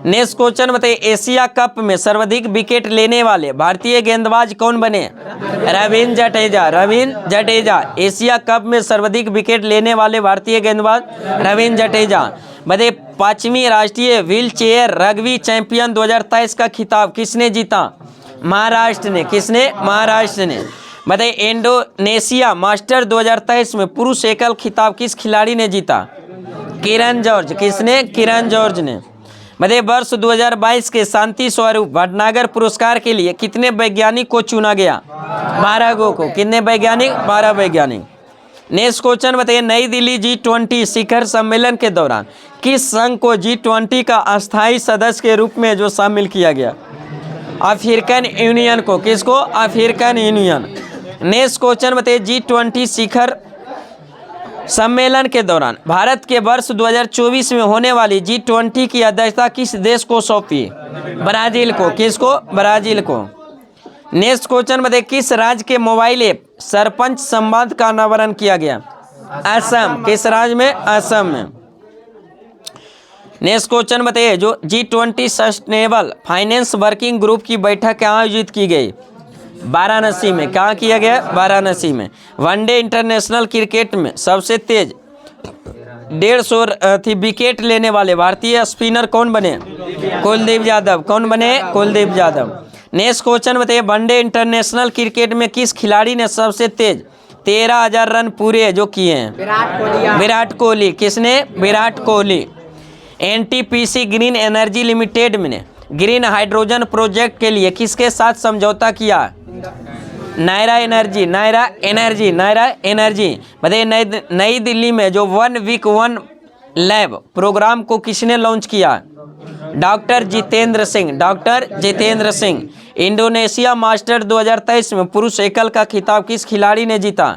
नेक्स्ट क्वेश्चन बताइए, एशिया कप में सर्वाधिक विकेट लेने वाले भारतीय गेंदबाज कौन बने? रविंद्र जडेजा। रविंद्र जडेजा। एशिया कप में सर्वाधिक विकेट लेने वाले भारतीय गेंदबाज रविंद्र जडेजा। बताइए, 5वीं राष्ट्रीय व्हील चेयर रग्बी चैंपियन 2023 का खिताब किसने जीता? महाराष्ट्र ने। किसने? महाराष्ट्र ने। बताइए, इंडोनेशिया मास्टर 2023 में पुरुष एकल खिताब किस खिलाड़ी ने जीता? किरण जॉर्ज। किसने? किरण जॉर्ज ने। बताइए, वर्ष 2022 के शांति स्वरूप भटनागर पुरस्कार के लिए कितने वैज्ञानिक को चुना गया? 12 को। कितने वैज्ञानिक? 12 वैज्ञानिक। नेक्स्ट क्वेश्चन बताइए, नई दिल्ली G20 शिखर सम्मेलन के दौरान किस संघ को G20 का अस्थायी सदस्य के रूप में जो शामिल किया गया? अफ्रीकन यूनियन को। किसको? African union. नेक्स्ट क्वेश्चन बताइए, G20 शिखर सम्मेलन के दौरान भारत के वर्ष 2024 में होने वाली G20 की अध्यक्षता किस देश को सौंपी? ब्राजील को। किसको? ब्राजील को। नेक्स्ट क्वेश्चन बताइए, किस राज्य के मोबाइल ऐप सरपंच संवाद का अनावरण किया गया? असम। किस राज्य में? असम में। नेक्स्ट क्वेश्चन बताइए, जो G20 sustainable finance working group की बैठक कहाँ आयोजित की गई? वाराणसी में। कहाँ किया गया? वाराणसी में। वनडे इंटरनेशनल क्रिकेट में सबसे तेज 150 विकेट लेने वाले भारतीय स्पिनर कौन बने? कुलदीप यादव। कौन बने? कुलदीप यादव। नेक्स्ट क्वेश्चन बताइए, वनडे इंटरनेशनल क्रिकेट में किस खिलाड़ी ने सबसे तेज 13,000 रन पूरे जो किए हैं? विराट कोहली। विराट कोहली। किसने? Virat Kohli. NTPC green energy limited ने ग्रीन हाइड्रोजन प्रोजेक्ट के लिए किसके साथ समझौता किया? Nayara energy. Nayara energy. Nayara energy. बताइए, नई दिल्ली में जो 1 वीक 1 लैब प्रोग्राम को किसने लॉन्च किया? Doctor Jitendra Singh. Doctor Jitendra Singh. Indonesia master 2023 में पुरुष एकल का खिताब किस खिलाड़ी ने जीता?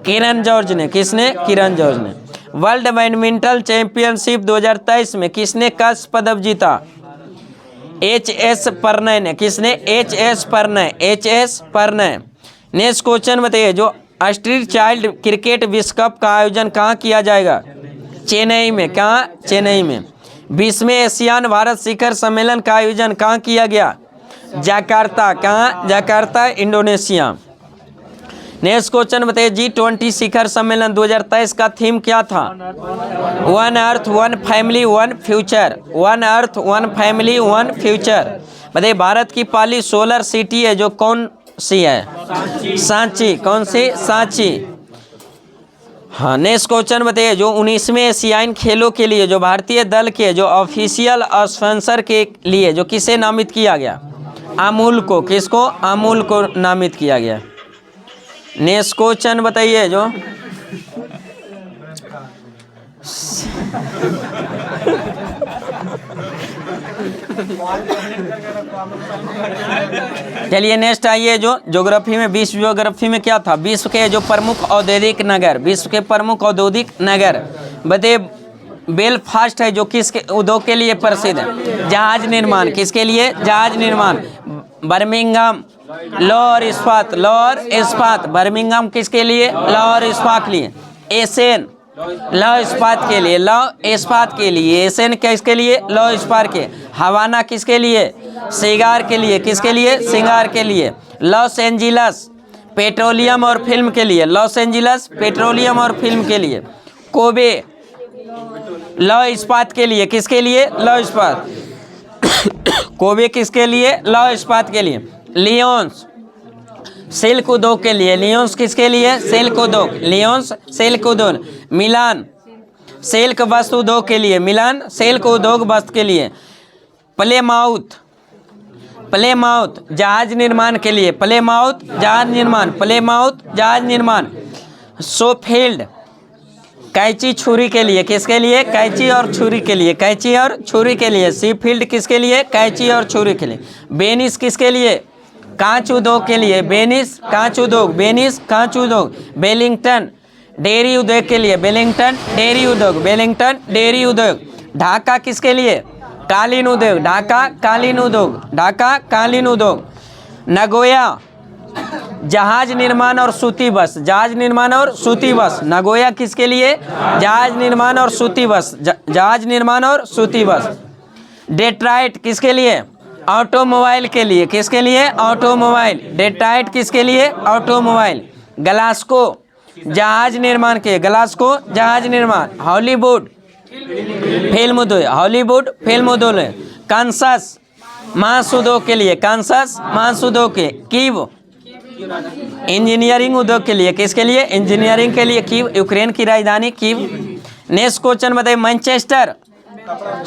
किरण जॉर्ज ने। किसने? किरण जॉर्ज ने। वर्ल्ड बैडमिंटन चैंपियनशिप 2023 में किसने कांस्य पदक जीता? HS प्रणय ने। किसने? HS Prannoy. HS Prannoy. Next question बताइए, जो स्ट्रीट चाइल्ड क्रिकेट विश्व कप का आयोजन कहाँ किया जाएगा? चेन्नई में। कहाँ? चेन्नई में। 20वें एशियान भारत शिखर सम्मेलन का आयोजन कहाँ किया गया? जकार्ता। कहाँ? Jakarta, Indonesia. नेक्स्ट क्वेश्चन बताइए, G20 शिखर सम्मेलन 2023 का थीम क्या था? 1 अर्थ 1 फैमिली 1 फ्यूचर। 1 अर्थ 1 फैमिली 1 फ्यूचर। बताइए, भारत की पहली सोलर सिटी है जो कौन सी है? सांची। कौन सी? सांची। हाँ। नेक्स्ट क्वेश्चन बताइए, जो 19वें एशियाई खेलों के लिए जो भारतीय दल के जो ऑफिशियल स्पॉन्सर के लिए जो किसे नामित किया गया? अमूल को। किसको? अमूल को नामित किया गया। नेक्स्ट क्वेश्चन बताइए, जो चलिए नेक्स्ट आइए, जो ज्योग्राफी में विश्व ज्योग्राफी में क्या था? विश्व के जो प्रमुख औद्योगिक नगर। विश्व के प्रमुख औद्योगिक नगर बताइए, बेलफास्ट है जो किसके उद्योग के लिए प्रसिद्ध है? जहाज निर्माण। किसके लिए? जहाज निर्माण। बर्मिंघम लौह इस्पात। लौह इस्पात। बर्मिंघम किसके लिए? लौह इस्पात के लिए। एसेन लौह इस्पात के लिए। लौह इस्पात के लिए। एसेन किसके लिए? लौह इस्पात के। हवाना किसके लिए? सिगार के लिए। किसके लिए? सिगार के लिए। लॉस एंजिलस पेट्रोलियम और फिल्म के लिए। लॉस एंजिलस पेट्रोलियम और फिल्म के लिए। कोबे लौह इस्पात के लिए। किसके लिए? लौह इस्पात। कोबे किसके लिए? लौह इस्पात के लिए। लियोन्स सिल्क उद्योग के लिए। लियोन्स किसके लिए? सिल्क उद्योग। लियोन्स सिल्क उद्योग। मिलान सिल्क वस्त्र उद्योग के लिए। मिलान सिल्क उद्योग वस्त्र के लिए। प्लेमाउथ प्लेमाउथ जहाज निर्माण के लिए। प्लेमाउथ जहाज निर्माण। प्लेमाउथ जहाज निर्माण। सोफील्ड कैंची छुरी के लिए। किसके लिए? कैंची और छुरी के लिए। कैंची और छुरी के लिए। सीफील्ड किसके लिए? कैंची और छुरी के लिए। बेनिस किसके लिए? कांच उद्योग के लिए। बेनिस कांच उद्योग। बेनिस कांच उद्योग। बेलिंगटन डेयरी उद्योग के लिए। बेलिंगटन डेयरी उद्योग। बेलिंगटन डेयरी उद्योग। ढाका किसके लिए? कालीन उद्योग। ढाका कालीन उद्योग। ढाका कालीन उद्योग। नगोया जहाज निर्माण और सूती बस। जहाज निर्माण और सूती बस। नगोया किसके लिए? जहाज निर्माण और सूती बस। जहाज निर्माण और सूती बस। डेट्राइट किसके लिए? ऑटोमोबाइल के लिए। किसके लिए? ऑटोमोबाइल। डेट्राइट किसके लिए? ऑटोमोबाइल। ग्लास्को जहाज निर्माण के। ग्लास्को जहाज निर्माण। हॉलीवुड फिल्म उद्योग। हॉलीवुड फिल्म उद्योग। कांसास मांस उद्योग के लिए। कांसास मांस उद्योग के। कीव इंजीनियरिंग उद्योग के लिए। किसके लिए? इंजीनियरिंग के लिए। कीव यूक्रेन की राजधानी कीव। नेक्स्ट क्वेश्चन बताइए, मैनचेस्टर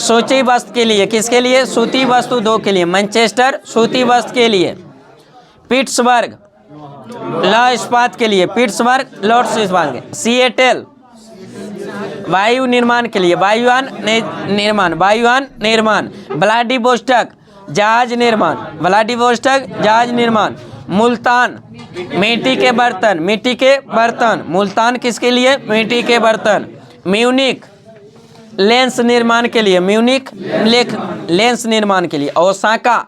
सूती वस्त्र के लिए। किसके लिए? सूती वस्त्र उद्योग के लिए। मैनचेस्टर सूती वस्त्र के लिए। पिट्सबर्ग लौह इस्पात के लिए। पिट्सबर्ग लौह इस्पात के। सिएटल वायु निर्माण के लिए। वायुयान निर्माण। वायुयान निर्माण। व्लादिवोस्टोक जहाज निर्माण। व्लादिवोस्टोक जहाज निर्माण। मुल्तान मिट्टी के बर्तन। मिट्टी के बर्तन। मुल्तान किसके लिए? मिट्टी के बर्तन। म्यूनिक लेंस निर्माण के लिए। म्यूनिक लेंस निर्माण के लिए। ओसाका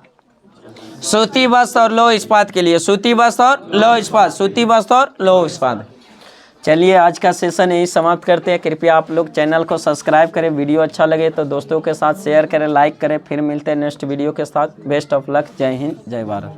सूती वस्त्र और लौह इस्पात के लिए। सूती वस्त्र और लौह इस्पात। सूती वस्त्र और लौह इस्पात। चलिए आज का सेशन यही समाप्त करते हैं। कृपया आप लोग चैनल को सब्सक्राइब करें, वीडियो अच्छा लगे तो दोस्तों के साथ शेयर करें, लाइक करें। फिर मिलते हैं नेक्स्ट वीडियो के साथ। Best of luck. जय हिंद, जय भारत।